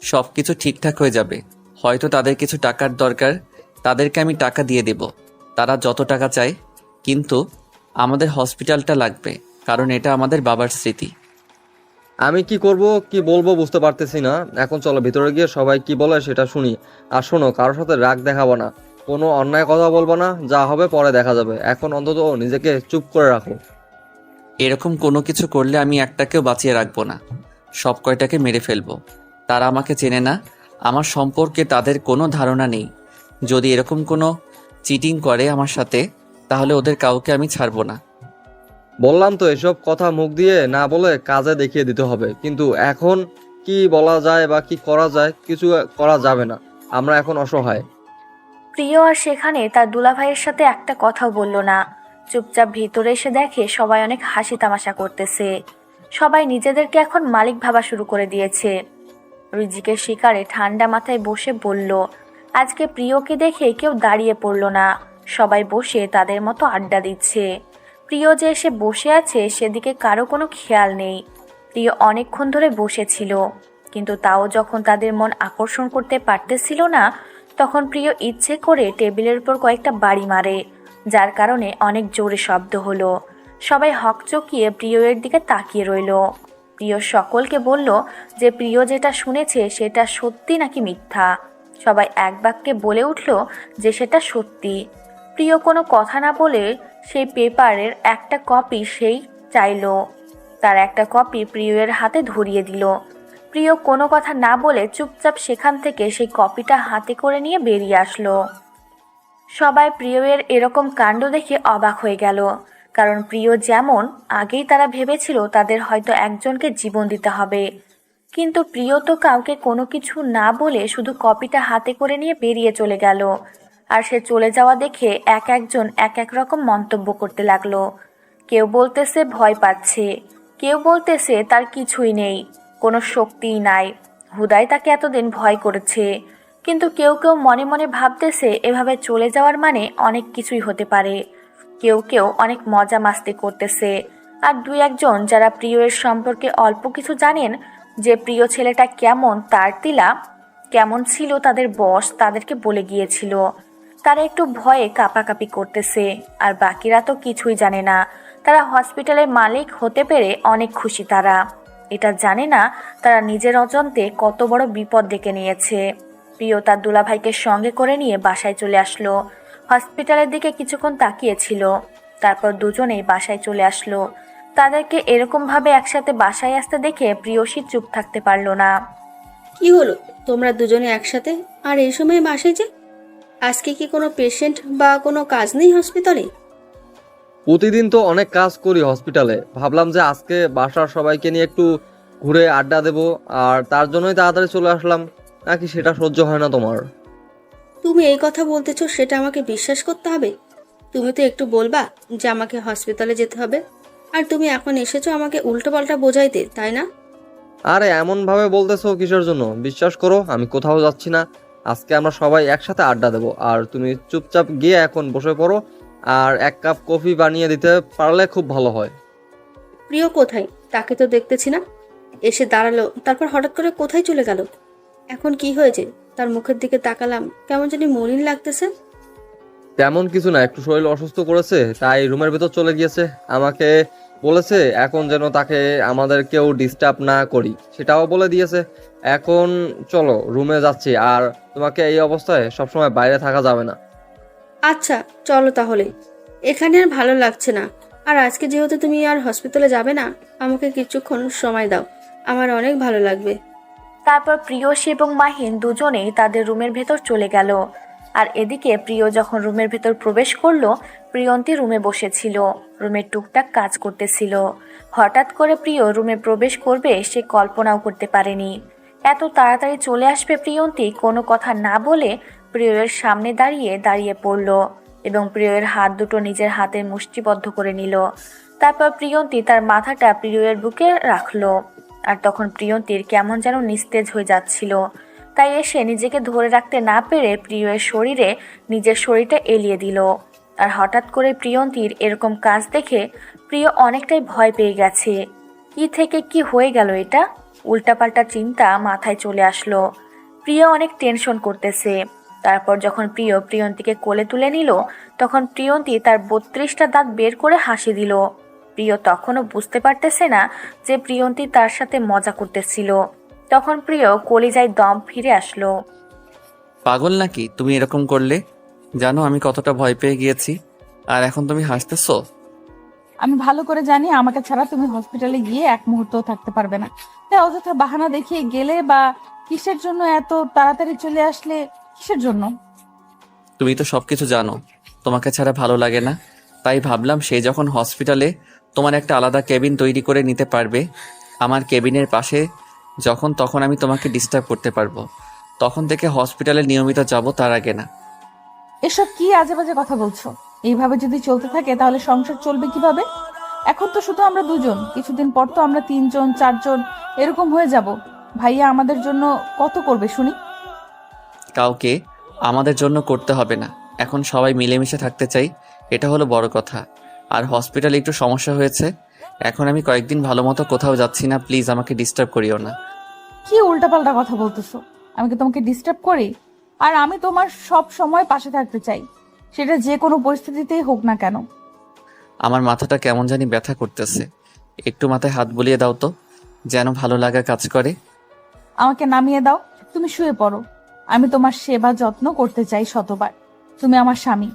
[SPEAKER 4] সব কিছু ঠিকঠাক হয়ে যাবে। হয়তো তাদের কিছু টাকার দরকার, তাদেরকে আমি টাকা দিয়ে দেব, তারা যত টাকা চায়। কিন্তু আমাদের হসপিটালটা লাগবে, কারণ এটা আমাদের বাবার স্মৃতি।
[SPEAKER 5] আমি কি করব, কি বলবো বুঝতে পারতেছি না। এখন চলো ভিতরে গিয়ে সবাই কি বলে সেটা শুনি। আর শোনো, কারোর সাথে রাগ দেখাবো না, কোনো অন্যায় কথা বলবো না। যা হবে পরে দেখা যাবে। এখন অন্তত নিজেকে চুপ করে রাখো।
[SPEAKER 4] এরকম কোনো কিছু করলে আমি একটাকেও বাঁচিয়ে রাখবো না, সব কয়টাকে মেরে ফেলবো। তারা আমাকে চেনে না, আমার সম্পর্কে তাদের কোনো ধারণা নেই। যদি এরকম কোনো চিটিং করে আমার সাথে, তাহলে ওদের কাউকে আমি ছাড়বো না।
[SPEAKER 5] বললাম তো, এসব কথা মুখ দিয়ে না বলে কাজে দেখিয়ে দিতে হবে। কিন্তু এখন কি বলা যায় বা কি করা যায়? কিছু করা যাবে না, আমরা এখন অসহায়।
[SPEAKER 3] প্রিয় আর সেখানে তার দুলাভাইয়ের সাথে একটা কথাও বলল না। চুপচাপ ভিতরে এসে দেখে সবাই অনেক হাসি তামাশা করতেছে। সবাই নিজেদেরকে এখন মালিক ভাবা শুরু করে দিয়েছে। রিজিকের শিকারে ঠান্ডা মাথায় বসে বলল, আজকে প্রিয়কে দেখে কেউ দাঁড়িয়ে পড়ল না, সবাই বসে তাদের মতো আড্ডা দিচ্ছে। প্রিয় যে এসে বসে আছে সেদিকে কারো কোনো খেয়াল নেই। প্রিয় অনেকক্ষণ ধরে বসেছিল, কিন্তু তাও যখন তাদের মন আকর্ষণ করতে পারতেছিল না, তখন প্রিয় ইচ্ছে করে টেবিলের উপর কয়েকটা বাড়ি মারে, যার কারণে অনেক জোরে শব্দ হলো। সবাই হকচকিয়ে প্রিয়ের দিকে তাকিয়ে রইল। প্রিয় সকলকে বলল যে প্রিয় যেটা শুনেছে সেটা সত্যি নাকি মিথ্যা। সবাই এক বাক্যে বলে উঠল যে সেটা সত্যি। প্রিয় কোনো কথা না বলে সেই পেপারের একটা কপি সেই চাইল। তার একটা কপি প্রিয়ের হাতে ধরিয়ে দিল। প্রিয় কোনো কথা না বলে চুপচাপ সেখান থেকে সেই কপিটা হাতে করে নিয়ে বেরিয়ে আসলো। সবাই প্রিয়ের এরকম কাণ্ড দেখে অবাক হয়ে গেল। কারণ প্রিয় যেমন, আগেই তারা ভেবেছিল তাদের হয়তো একজনকে জীবন দিতে হবে, কিন্তু প্রিয় তো কাউকে কোনো কিছু না বলে শুধু কপিটা হাতে করে নিয়ে বেরিয়ে চলে গেল। আর সে চলে যাওয়া দেখে এক একজন এক এক রকম মন্তব্য করতে লাগলো। কেউ বলতেছে ভয় পাচ্ছে, কেউ বলতেছে তার কিছুই নেই, কোনো শক্তিই নাই, হুদাই তাকে এতদিন ভয় করেছে। কিন্তু কেউ কেউ মনে মনে ভাবতেছে এভাবে চলে যাওয়ার মানে অনেক কিছুই হতে পারে। কেউ কেউ অনেক মজা মাস্তি করতেছে। আর দুই একজন যারা প্রিয়ের সম্পর্কে অল্প কিছু জানেন, যে প্রিয় ছেলেটা কেমন, তার তিলা কেমন ছিল, তাদের বস তাদেরকে বলে গিয়েছিল। তারা একটু ভয়ে কাঁপাকাঁপি করতেছে। আর বাকিরা তো কিছুই জানে না। তারা হসপিটালের মালিক হতে পেরে অনেক খুশি। তারা এটা জানে না তারা নিজের অজান্তে কত বড় বিপদ ডেকে নিয়েছে। প্রিয় তার দুলাভাইকে সঙ্গে করে নিয়ে বাসায় চলে আসলো। হসপিটালের দিকে কিছুক্ষণ তাকিয়েছিল, তারপর দুজনেই বাসায় চলে আসলো। তাদেরকে এরকমভাবে একসাথে বাসায় আসতে দেখে প্রিয়সী চুপ থাকতে পারল না।
[SPEAKER 6] কি হলো তোমরা দুজনে একসাথে আর এই সময় বাসায় যে? আজকে কি কোনো পেশেন্ট বা কোনো কাজ নেই হসপিটালে?
[SPEAKER 5] প্রতিদিন তো অনেক কাজ করি হসপিটালে, ভাবলাম যে আজকে বাসার সবাইকে নিয়ে একটু ঘুরে আড্ডা দেবো, আর তার জন্যই তাড়াতাড়ি চলে আসলাম। নাকি সেটা সহ্য হয় না তোমার?
[SPEAKER 6] তুমি এই কথা বলতেছো, সেটা আমাকে বিশ্বাস করতে হবে? তুমি তো একটু বলবা যে আমাকে হসপিটালে যেতে হবে, আর তুমি এখন এসেছো আমাকে উল্টোপাল্টা বোঝাইতে, তাই না?
[SPEAKER 5] আরে এমন ভাবে বলতেছো কিসের জন্য? বিশ্বাস করো আমি কোথাও যাচ্ছি না। আজকে আমরা সবাই একসাথে আড্ডা দেবো, আর তুমি চুপচাপ গিয়ে এখন বসে পড়ো, আর এক কাপ কফি বানিয়ে দিতে পারলে খুব ভালো হয়।
[SPEAKER 6] প্রিয় কোথায়? তাকে তো দেখতেছি না। এসে দাঁড়ালো, তারপর হঠাৎ করে কোথায় চলে গেল? এখন কি হয়েছে? তার মুখের দিকে তাকালাম, কেমন জানি মলিন লাগতেছে।
[SPEAKER 5] তেমন কিছু না, একটু শরীর অসুস্থ করেছে তাই রুমের ভেতর চলে গিয়েছে। আমাকে বলেছে এখন যেন তাকে আমাদের কেউ ডিস্টার্ব না করি, সেটাও বলে দিয়েছে। এখন চলো রুমে যাচ্ছি, আর তোমাকে এই অবস্থায় সবসময় বাইরে থাকা যাবে না।
[SPEAKER 6] আচ্ছা চলো তাহলে, এখানে আর ভালো লাগছে না। আর আজকে যেহেতু তুমি আর হসপিটালে যাবে না, আমাকে কিছুক্ষণ সময় দাও, আমার অনেক ভালো লাগবে।
[SPEAKER 3] তারপর প্রিয়সী এবং মাহিন দুজনেই তাদের রুমের ভেতর চলে গেল। আর এদিকে প্রিয় যখন রুমের ভেতর প্রবেশ করলো, প্রিয়ন্তী রুমে বসেছিল, রুমের টুকটাক কাজ করতেছিল। হঠাৎ করে প্রিয় রুমে প্রবেশ করবে সে কল্পনাও করতে পারেনি। এত তাড়াতাড়ি চলে আসবে প্রিয়ন্তী কোনো কথা না বলে প্রিয়ের সামনে দাঁড়িয়ে দাঁড়িয়ে পড়ল এবং প্রিয়ের হাত দুটো নিজের হাতে মুষ্টিবদ্ধ করে নিল। তারপর প্রিয়ন্তী তার মাথাটা প্রিয়ের বুকে রাখলো। আর তখন প্রিয়ন্তীর কেমন যেন নিস্তেজ হয়ে যাচ্ছিল, তাই এসে নিজেকে ধরে রাখতে না পেরে প্রিয়ের শরীরে নিজের শরীরটা এলিয়ে দিল। আর হঠাৎ করে প্রিয়ন্তীর এরকম কাজ দেখে প্রিয় অনেকটাই ভয় পেয়ে গেছে। কি থেকে কি হয়ে গেল এটা? উল্টাপাল্টা চিন্তা মাথায় চলে আসলো। প্রিয় অনেক টেনশন করতেছে। তারপর যখন প্রিয় প্রিয়ন্তীকে কোলে তুলে নিল, তখন প্রিয়ন্তী তার 32টা দাঁত বের করে হাসি দিল। প্রিয় তখনও বুঝতে পারতেছে না যে প্রিয়ন্তী তার সাথে মজা করতেছিল। তখন প্রিয় কলিজায় দম ফিরে আসলো।
[SPEAKER 4] পাগল নাকি তুমি এরকম করলে? জানো আমি কতটা ভয় পেয়ে গিয়েছি, আর এখন তুমি হাসতেছো?
[SPEAKER 1] আমি ভালো করে জানি আমাকে ছাড়া তুমি হসপিটালে গিয়ে এক মুহূর্তও থাকতে পারবে না। তাই অযথা বাহানা দেখিয়ে গেলে বা কিসের জন্য এত তাড়াতাড়ি চলে আসলে, কিসের জন্য?
[SPEAKER 4] তুমি তো সবকিছু জানো, তোমাকে ছাড়া ভালো লাগে না। তাই ভাবলাম সে যখন হসপিটালে তোমার একটা আলাদা কেবিন তৈরি করে নিতে পারবে আমার কেবিনের পাশে, যখন তখন আমি তোমাকে ডিস্টার্ব করতে পারবো। তখন থেকে হসপিটালে নিয়মিত যাব, তার আগে না।
[SPEAKER 1] এসব কি আজে বাজে কথা বলছো? এইভাবে যদি চলতে থাকে তাহলে সংসার চলবে কিভাবে? এখন তো শুধু আমরা দুজন, কিছুদিন পর তো আমরা 3 জন 4 জন এরকম হয়ে যাব। ভাইয়া আমাদের জন্য কত করবে শুনি?
[SPEAKER 4] কাউকে আমাদের জন্য করতে হবে না, এখন সবাই মিলেমিশে থাকতে চাই, এটা হলো বড় কথা। আর হসপিটালে একটু সমস্যা হয়েছে, এখন আমি কয়েকদিন ভালো মতো কোথাও যাচ্ছি না, প্লিজ আমাকে ডিস্টার্ব করিও না।
[SPEAKER 1] কি উল্টাপাল্টা কথা বলতেছো? আমি কি তোমাকে ডিস্টার্ব করি? আর আমি তোমার সব সময় পাশে থাকতে চাই, সেটা যে কোনো পরিস্থিতিতেই হোক না কেন।
[SPEAKER 4] আমার মাথাটা কেমন জানি ব্যথা করতেছে, একটু মাথায় হাত বুলিয়ে দাও তো, যেন ভালো লাগা কাজ করে।
[SPEAKER 1] আমাকে নামিয়ে দাও, তুমি শুয়ে পড়ো। আমি তোমার সেবা যত্ন করতে চাই শতবার। তুমি আমার স্বামী।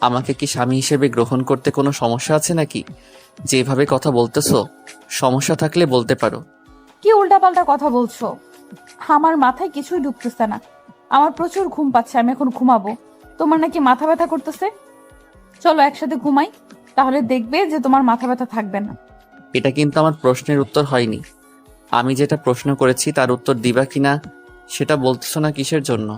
[SPEAKER 4] আমাকে কি স্বামী হিসেবে গ্রহণ করতে কোনো সমস্যা আছে নাকি? যেভাবে কথা বলতেছো, সমস্যা থাকলে বলতে পারো।
[SPEAKER 1] কি উল্টাপাল্টা কথা বলছো? আমার মাথায় কিছুই ঢুকতেছে না। আমার প্রচুর ঘুম পাচ্ছে, আমি এখন ঘুমাবো। তোমার নাকি মাথা ব্যথা করতেছে? চলো একসাথে ঘুমাই। তাহলে দেখবে যে তোমার মাথা ব্যথা থাকবে না।
[SPEAKER 4] এটা কিন্তু আমার প্রশ্নের উত্তর হয়নি। আমি যেটা প্রশ্ন করেছি তার উত্তর দিবা কিনা সেটা বলতেছো না কিসের জন্য?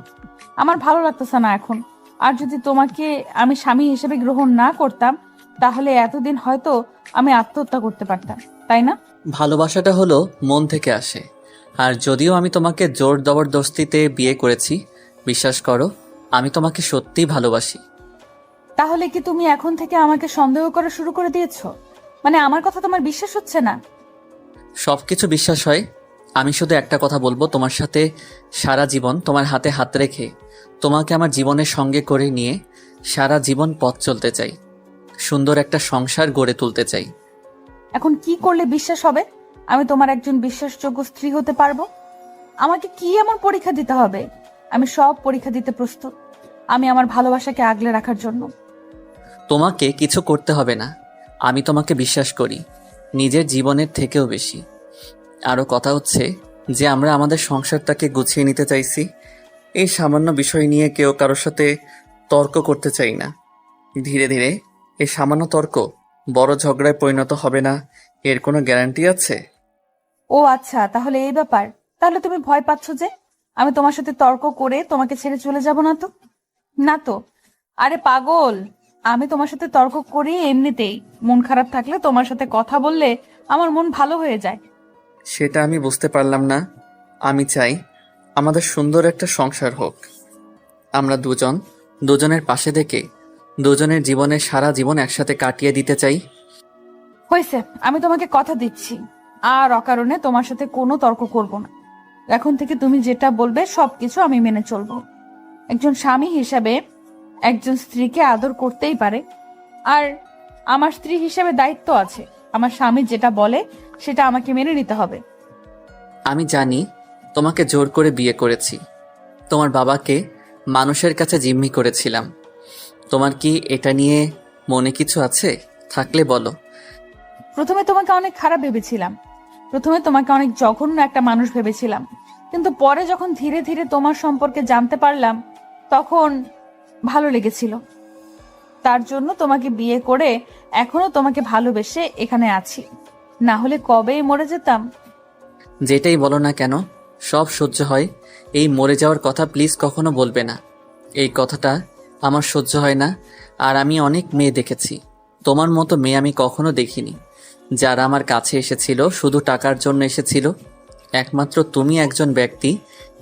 [SPEAKER 1] আমার ভালো লাগতেছে না এখন। আর যদি তোমাকে আমি স্বামী হিসেবে গ্রহণ না করতাম, তাহলে এতদিন হয়তো আমি আত্মহত্যা করতে পারতাম, তাই না?
[SPEAKER 4] ভালোবাসাটা হলো মন থেকে আসে। আর যদিও আমি তোমাকে জোর জবরদস্তিতে বিয়ে করেছি, বিশ্বাস করো আমি তোমাকে সত্যিই ভালোবাসি।
[SPEAKER 1] তাহলে কি তুমি এখন থেকে আমাকে সন্দেহ করা শুরু করে দিয়েছো? মানে আমার কথা তোমার বিশ্বাস হচ্ছে না?
[SPEAKER 4] সবকিছু বিশ্বাস হয়। আমি শুধু একটা কথা বলবো, তোমার সাথে সারা জীবন তোমার হাতে হাত রেখে তোমাকে আমার জীবনের সঙ্গে করে নিয়ে সারা জীবন পথ চলতে চাই, সুন্দর একটা সংসার গড়ে তুলতে চাই।
[SPEAKER 1] এখন কি করলে বিশ্বাস হবে আমি তোমার একজন বিশ্বাসযোগ্য স্ত্রী হতে পারবো? আমাকে কি এমন পরীক্ষা দিতে হবে? আমি সব পরীক্ষা দিতে প্রস্তুত, আমি আমার ভালোবাসাকে আগলে রাখার জন্য।
[SPEAKER 4] তোমাকে কিছু করতে হবে না, আমি তোমাকে বিশ্বাস করি নিজের জীবনের থেকেও বেশি। আরও কথা হচ্ছে যে আমরা আমাদের সংসারটাকে গুছিয়ে নিতে চাইছি, এই সামান্য বিষয় নিয়ে কেউ কারোর সাথে তর্ক করতে চাই না। ধীরে ধীরে এই সামান্য তর্ক বড় ঝগড়ায় পরিণত হবে না, এর কোনো গ্যারান্টি আছে?
[SPEAKER 1] ও আচ্ছা, তাহলে এই ব্যাপার। তাহলে তুমি ভয় পাচ্ছ যে আমি তোমার সাথে তর্ক করে তোমাকে ছেড়ে চলে যাব না তো? না তো। আরে পাগল, আমি তোমার সাথে তর্ক করি এমনিতেই। মন খারাপ থাকলে তোমার সাথে কথা বললে আমার মন ভালো হয়ে যায়।
[SPEAKER 4] সেটা আমি বুঝতে পারলাম না। আমি চাই আমাদের সুন্দর একটা সংসার হোক, আমরা দুজনের পাশে থেকে দুজনের জীবনের সারা জীবন একসাথে কাটিয়ে দিতে চাই।
[SPEAKER 1] হয়েছে, আমি তোমাকে কথা দিচ্ছি আর অকারণে তোমার সাথে কোনো তর্ক করব না। এখন থেকে তুমি যেটা বলবে সবকিছু আমি মেনে চলবো। একজন স্বামী হিসাবে একজন স্ত্রীকে আদর করতেই পারে, আর আমার স্ত্রী হিসেবে দায়িত্ব আছে। আমার স্বামী যেটা বলে সেটা আমাকে মেনে নিতে হবে।
[SPEAKER 4] আমি জানি তোমাকে জোর করে বিয়ে করেছি, তোমার বাবাকে মানুষের কাছে জিম্মি করেছিলাম। তোমার কি এটা নিয়ে মনে কিছু আছে? থাকলে বলো।
[SPEAKER 1] প্রথমে তোমাকে অনেক খারাপ ভেবেছিলাম, প্রথমে তোমাকে অনেক জঘন্য একটা মানুষ ভেবেছিলাম, কিন্তু পরে যখন ধীরে ধীরে তোমার সম্পর্কে জানতে পারলাম তখন ভালো লেগেছিল। তার জন্য তোমাকে বিয়ে করে এখনো তোমাকে ভালোবেসে এখানে আছি, না হলে কবেই মরে যেতাম।
[SPEAKER 4] যেটাই বলো না কেন সব সহ্য হয়, এই মরে যাওয়ার কথা প্লিজ কখনো বলবে না। এই কথাটা আমার সহ্য হয় না। আর আমি অনেক মেয়ে দেখেছি, তোমার মতো মেয়ে আমি কখনো দেখিনি, যারা আমার কাছে এসেছিল শুধু টাকার জন্য এসেছিল। একমাত্র তুমি একজন ব্যক্তি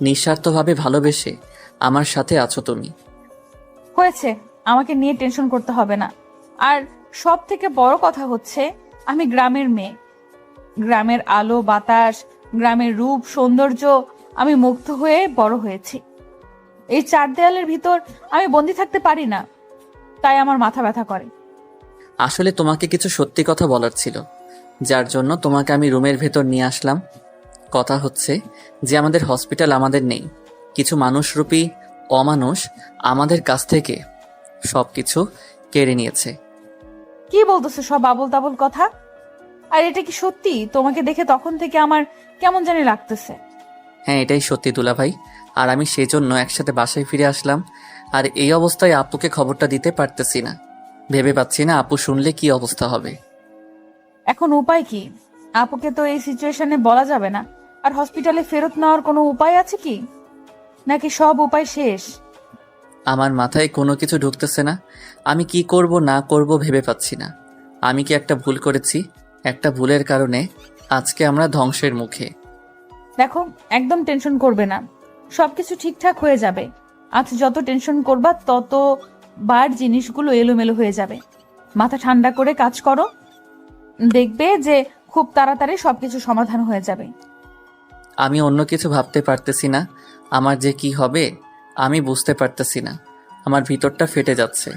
[SPEAKER 4] নিঃস্বার্থভাবে ভালোবেসে আমার সাথে আছো তুমি।
[SPEAKER 1] হয়েছে, আমাকে নিয়ে টেনশন করতে হবে না। আর সব থেকে বড় কথা হচ্ছে আমি গ্রামের মেয়ে। গ্রামের আলো বাতাস, গ্রামের রূপ সৌন্দর্য আমি মুগ্ধ হয়ে বড় হয়েছি। এই চার দেয়ালের ভিতর আমি বন্দি থাকতে পারি না, তাই আমার মাথা ব্যথা করে।
[SPEAKER 4] আসলে তোমাকে কিছু সত্যি কথা বলার ছিল, যার জন্য তোমাকে আমি রুমের ভেতর নিয়ে আসলাম। কথা হচ্ছে যে আমাদের হসপিটাল আমাদের নেই, কিছু মানুষরূপী অমানুষ আমাদের কাছ থেকে সবকিছু কেড়ে নিয়েছে।
[SPEAKER 1] কি বলতেছো সব আবোল তাবোল কথা? আর এটা কি সত্যি? তোমাকে দেখে তখন থেকে আমার কেমন জানি লাগতেছে।
[SPEAKER 4] হ্যাঁ, এটাই সত্যি দুলাভাই। আর আমি সেজন্য একসাথে বাসায় ফিরে আসলাম। আর এই অবস্থায় আপুকে খবরটা দিতে পারতেছি না, ভেবে পাচ্ছি না আপু শুনলে কি অবস্থা হবে।
[SPEAKER 1] এখন উপায় কি? আপুকে তো এই সিচুয়েশনে বলা যাবে না। আর হসপিটালে ফেরত নেওয়ার কোনো উপায় আছে কি, নাকি সব উপায় শেষ?
[SPEAKER 4] আমার মাথায় কোনো কিছু ঢুকতেছে না, আমি কি করব না করব ভেবে পাচ্ছি না। আমি কি একটা ভুল করেছি? একটা ভুলের কারণে আজকে আমরা ধ্বংসের মুখে।
[SPEAKER 1] দেখো, একদম টেনশন করবে না, সবকিছু ঠিকঠাক হয়ে যাবে। আজ যত টেনশন করবা তত বার জিনিসগুলো এলোমেলো হয়ে যাবে। মাথা ঠান্ডা করে কাজ করো, দেখবে যে খুব তাড়াতাড়ি সবকিছু সমাধান হয়ে যাবে।
[SPEAKER 4] আমি অন্য কিছু ভাবতে পারতেছি না, আমার যে কি হবে আমি বুঝতে পারতেছি না, আমার ভিতরটা ফেটে যাচ্ছে।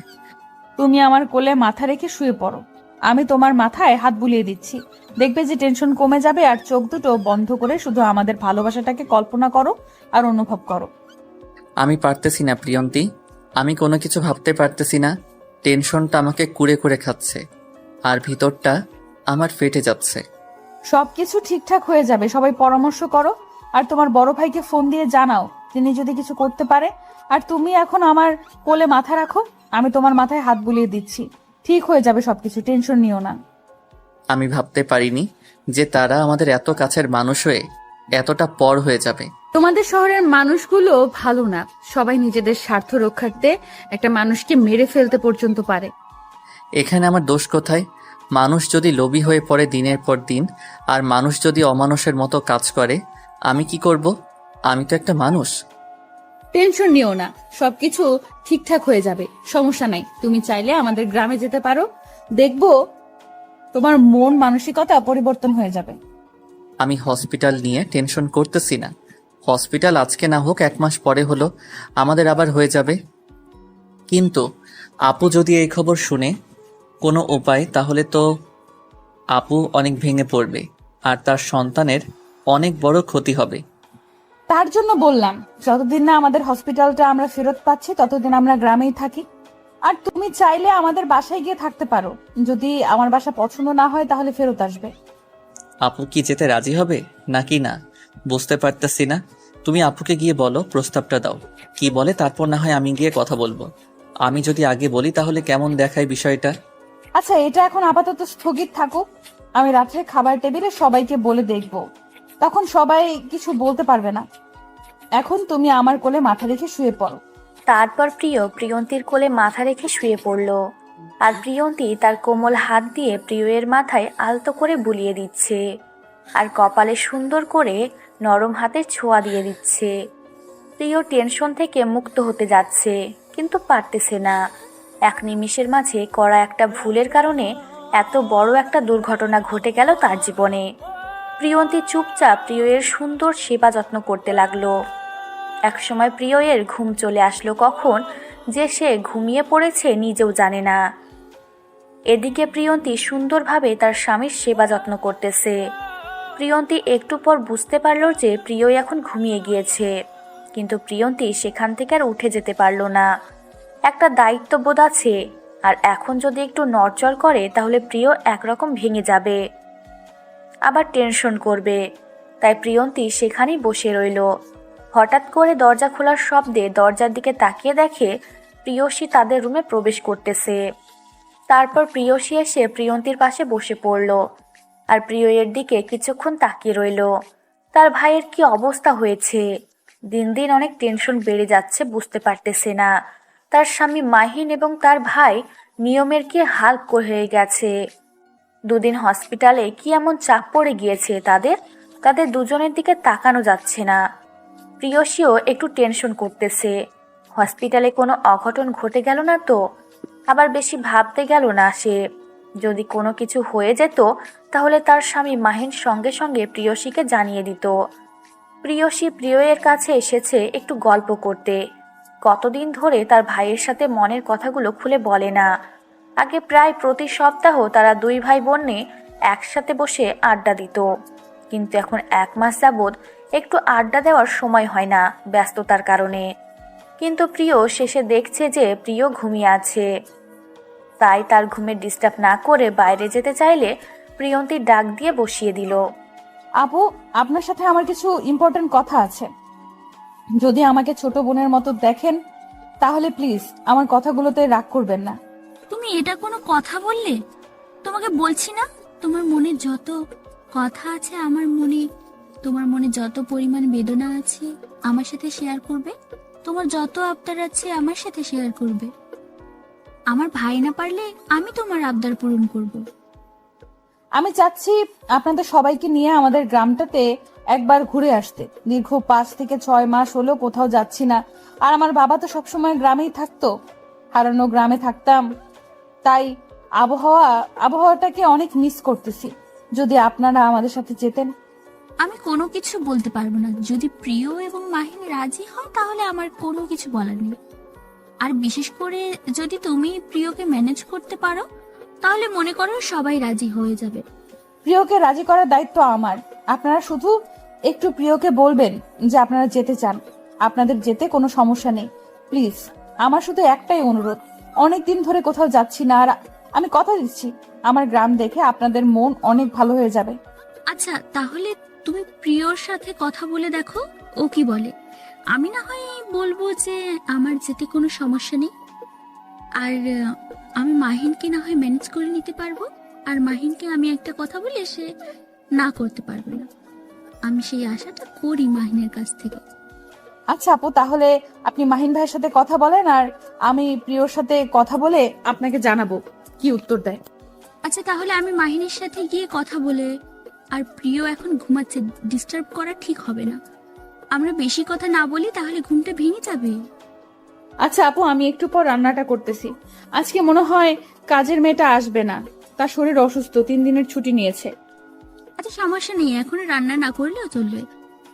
[SPEAKER 1] তুমি আমার কোলে মাথা রেখে শুয়ে পড়ো, আমি তোমার মাথায় হাত বুলিয়ে দিচ্ছি। দেখবে যে টেনশন কমে যাবে। আর চোখ দুটো বন্ধ করে শুধু আমাদের ভালোবাসাটাকে কল্পনা করো আর অনুভব করো।
[SPEAKER 4] আমি পারতেছি না প্রিয়ন্তী, আমি কোনো কিছু ভাবতে পারতেছি না। টেনশনটা আমাকে কুড়ে কুড়ে খাচ্ছে আর ভিতরটা আমার ফেটে যাচ্ছে।
[SPEAKER 1] সবকিছু ঠিকঠাক হয়ে যাবে, সবাই পরামর্শ করো। আর তোমার বড় ভাইকে ফোন দিয়ে জানাও, তিনি যদি কিছু করতে পারে। আর তুমি এখন আমার কোলে মাথা রাখো, আমি তোমার মাথায় হাত বুলিয়ে দিচ্ছি। ঠিক হয়ে যাবে সবকিছু, টেনশন নিও না।
[SPEAKER 4] আমি ভাবতে পারিনি যে তারা আমাদের এত কাছের মানুষ হয়ে এতটা পর হয়ে যাবে।
[SPEAKER 1] তোমাদের শহরের মানুষগুলো ভালো না, সবাই নিজেদের স্বার্থ রক্ষার্থে একটা মানুষকে মেরে ফেলতে পর্যন্ত পারে।
[SPEAKER 4] এখানে আমার দোষ কোথায়? মানুষ যদি লোভী হয়ে পড়ে দিনের পর দিন, আর মানুষ যদি অমানুষের মতো কাজ করে, আমি কি করব? আমি তো একটা মানুষ।
[SPEAKER 1] টেনশন নিও না, সবকিছু ঠিকঠাক হয়ে যাবে, সমস্যা নাই। তুমি চাইলে আমাদের গ্রামে যেতে পারো, দেখবো তোমার মন মানসিকতা পরিবর্তন হয়ে যাবে।
[SPEAKER 4] আমি হসপিটাল নিয়ে টেনশন করতেছি না। হসপিটাল আজকে না হোক 1 মাস পরে হলো আমাদের আবার হয়ে যাবে। কিন্তু আপু যদি এই খবর শুনে কোনো উপায়, তাহলে তো আপু অনেক ভেঙে পড়বে আর তার সন্তানের অনেক বড় ক্ষতি হবে।
[SPEAKER 1] তার জন্য বললাম, যতদিন না আমাদের হসপিটালটা আমরা ফেরত পাচ্ছি ততদিন আমরা গ্রামেই থাকি। আর তুমি চাইলে আমাদের বাসায় গিয়ে থাকতে পারো, যদি আমার বাসা পছন্দ না হয় তাহলে ফেরত আসবে।
[SPEAKER 4] আপু কি যেতে রাজি হবে নাকি না বুঝতে পারতেছি না। তুমি আপুকে গিয়ে বলো, প্রস্তাবটা দাও, কি বলে তারপর না হয় আমি গিয়ে কথা বলবো। আমি যদি আগে বলি তাহলে কেমন দেখায় বিষয়টা।
[SPEAKER 1] আচ্ছা, এটা এখন আপাতত স্থগিত থাকুক, আমি রাত্রে খাবার টেবিলে সবাইকে বলে দেখব, তখন সবাই কিছু বলতে পারবে না। এখন তুমি আমার কোলে মাথা রেখে শুয়ে পড়ো।
[SPEAKER 3] তারপর প্রিয় প্রিয়ন্তীর কোলে মাথা রেখে শুয়ে পড়ল। আর প্রিয়ন্তী তার কোমল হাত দিয়ে প্রিয়ের মাথায় আলতো করে বুলিয়ে দিচ্ছে, আর কপালে সুন্দর করে নরম হাতের ছোঁয়া দিয়ে দিচ্ছে। প্রিয় টেনশন থেকে মুক্ত হতে যাচ্ছে, কিন্তু পারতেছে না। এক নিমিষের মাঝে করা একটা ভুলের কারণে এত বড় একটা দুর্ঘটনা ঘটে গেল তার জীবনে। প্রিয়ন্তী চুপচাপ প্রিয়ের সুন্দর সেবা যত্ন করতে লাগলো। একসময় প্রিয়ের ঘুম চলে আসলো কখন যে সে ঘুমিয়ে পড়েছে নিজেও জানে না। এদিকে প্রিয়ন্তী সুন্দরভাবে তার স্বামীর সেবা যত্ন করতেছে। প্রিয়ন্তী একটু পর বুঝতে পারল যে প্রিয় এখন ঘুমিয়ে গিয়েছে, কিন্তু প্রিয়ন্তী সেখান থেকে আর উঠে যেতে পারল না। একটা দায়িত্ববোধ আছে, আর এখন যদি একটু নড়চড় করে তাহলে প্রিয় একরকম ভেঙে যাবে, আবার টেনশন করবে। তাই প্রিয়ন্তী সেখানেই বসে রইল। হঠাৎ করে দরজা খোলার শব্দে দরজার দিকে তাকিয়ে দেখে প্রিয়সী তাদের রুমে প্রবেশ করতেছে। তারপর প্রিয়সী এসে প্রিয়ন্তীর পাশে বসে পড়ল, আর প্রিয়ের দিকে কিছুক্ষণ তাকিয়ে রইল। তার ভাইয়ের কি অবস্থা হয়েছে, দিন দিন অনেক টেনশন বেড়ে যাচ্ছে, বুঝতে পারতেছে না তার স্বামী মাহিন এবং তার ভাই নিয়মের কি হাল হয়ে গেছে। দুদিন হসপিটালে কি এমন চাপ পড়ে গিয়েছে তাদের দুজনের দিকে তাকানো যাচ্ছে না। প্রিয়সীও একটু টেনশন করতেছে, হসপিটালে কোনো অঘটন ঘটে গেল না তো। আবার বেশি ভাবতে গেল না সে, যদি কোনো কিছু হয়ে যেত তাহলে তার স্বামী মাহিন সঙ্গে সঙ্গে প্রিয়সীকে জানিয়ে দিত। প্রিয়সী প্রিয়ের কাছে এসেছে একটু গল্প করতে। কতদিন ধরে তার ভাইয়ের সাথে মনের কথাগুলো খুলে বলে না। আগে প্রায় প্রতি সপ্তাহ তারা দুই ভাই বোনে একসাথে বসে আড্ডা দিত, কিন্তু এখন 1 মাস যাবৎ একটু আড্ডা দেওয়ার সময় হয় না ব্যস্ততার কারণে। কিন্তু প্রিয় শেষে দেখছে যে প্রিয় ঘুমিয়ে আছে, তাই তার ঘুমের ডিস্টার্ব না করে বাইরে যেতে চাইলে প্রিয়ন্তী ডাক দিয়ে বসিয়ে দিল।
[SPEAKER 1] আপু, আপনার সাথে আমার কিছু ইম্পর্টেন্ট কথা আছে। যদি আমাকে ছোট বোনের মতো দেখেন তাহলে প্লিজ আমার কথাগুলোতে রাগ করবেন না।
[SPEAKER 7] তুমি এটা কোনো কথা বললে? তোমাকে বলছি না, তোমার মনে যত কথা আছে আমার মনে, তোমার মনে যত পরিমাণ বেদনা আছে আমার সাথে শেয়ার করবে, তোমার যত আবদার আছে আমার সাথে শেয়ার করবে। আমার ভাই না পারলে আমি তোমার আবদার পূরণ করব।
[SPEAKER 1] আমি চাচ্ছি আপনাদের সবাইকে নিয়ে আমাদের গ্রামটাতে একবার ঘুরে আসতে। দীর্ঘ 5 থেকে 6 মাস হলো কোথাও যাচ্ছি না, আর আমার বাবা তো সবসময় গ্রামেই থাকতো, হারানো গ্রামে থাকতাম, তাই আবহাওয়াটাকে অনেক মিস করতেছি। যদি আপনারা আমাদের সাথে যেতেন।
[SPEAKER 7] আমি কোনো কিছু বলতে পারবো না, যদি প্রিয় এবং মাহিনী রাজি হয় তাহলে আমার কোনো কিছু বলার নেই। আর বিশেষ করে যদি তুমি প্রিয়কে ম্যানেজ করতে পারো তাহলে মনে করো সবাই রাজি হয়ে যাবে।
[SPEAKER 1] প্রিয়কে রাজি করার দায়িত্ব আমার। আপনারা শুধু একটু প্রিয়কে বলবেন যে আপনারা যেতে চান, আপনাদের যেতে কোনো সমস্যা নেই। প্লিজ, আমার শুধু একটাই অনুরোধ, অনেকদিন ধরে কোথাও যাচ্ছি না, আর আমি কথা দিচ্ছি আমার গ্রাম দেখে আপনাদের মন অনেক ভালো হয়ে যাবে।
[SPEAKER 7] আচ্ছা, তাহলে তুমি প্রিয়র সাথে কথা বলে দেখো ও কি বলে। আমি না হয় বলবো যে আমার যেতে কোনো সমস্যা নেই, আর আমি মাহিনকে না হয় ম্যানেজ করে নিতে পারবো, আর মাহিনকে আমি একটা কথা বলে সে না করতে পারবে না। আমি সেই আশাটা করি মাহিনের কাছ থেকে।
[SPEAKER 1] আচ্ছা আপু, তাহলে আপনি মাহিন ভাইয়ের সাথে কথা বলেন, আর আমি প্রিয়র সাথে কথা বলে আপনাকে জানাবো কি উত্তর দেয়।
[SPEAKER 7] আচ্ছা তাহলে আমি মাহিনের সাথে গিয়ে কথা বলে, আর প্রিয় এখন ঘুমাচ্ছে, ডিস্টার্ব করা ঠিক হবে না। আমরা বেশি কথা না বলি, তাহলে ঘুমটা ভেঙে যাবে।
[SPEAKER 1] আচ্ছা আপু, আমি একটু পর রান্নাটা করতেছি। আজকে মনে হয় কাজের মেয়েটা আসবে না, তার শরীর অসুস্থ, 3 দিনের ছুটি নিয়েছে।
[SPEAKER 7] আচ্ছা সমস্যা নেই, এখন রান্না না করলেও চলবে।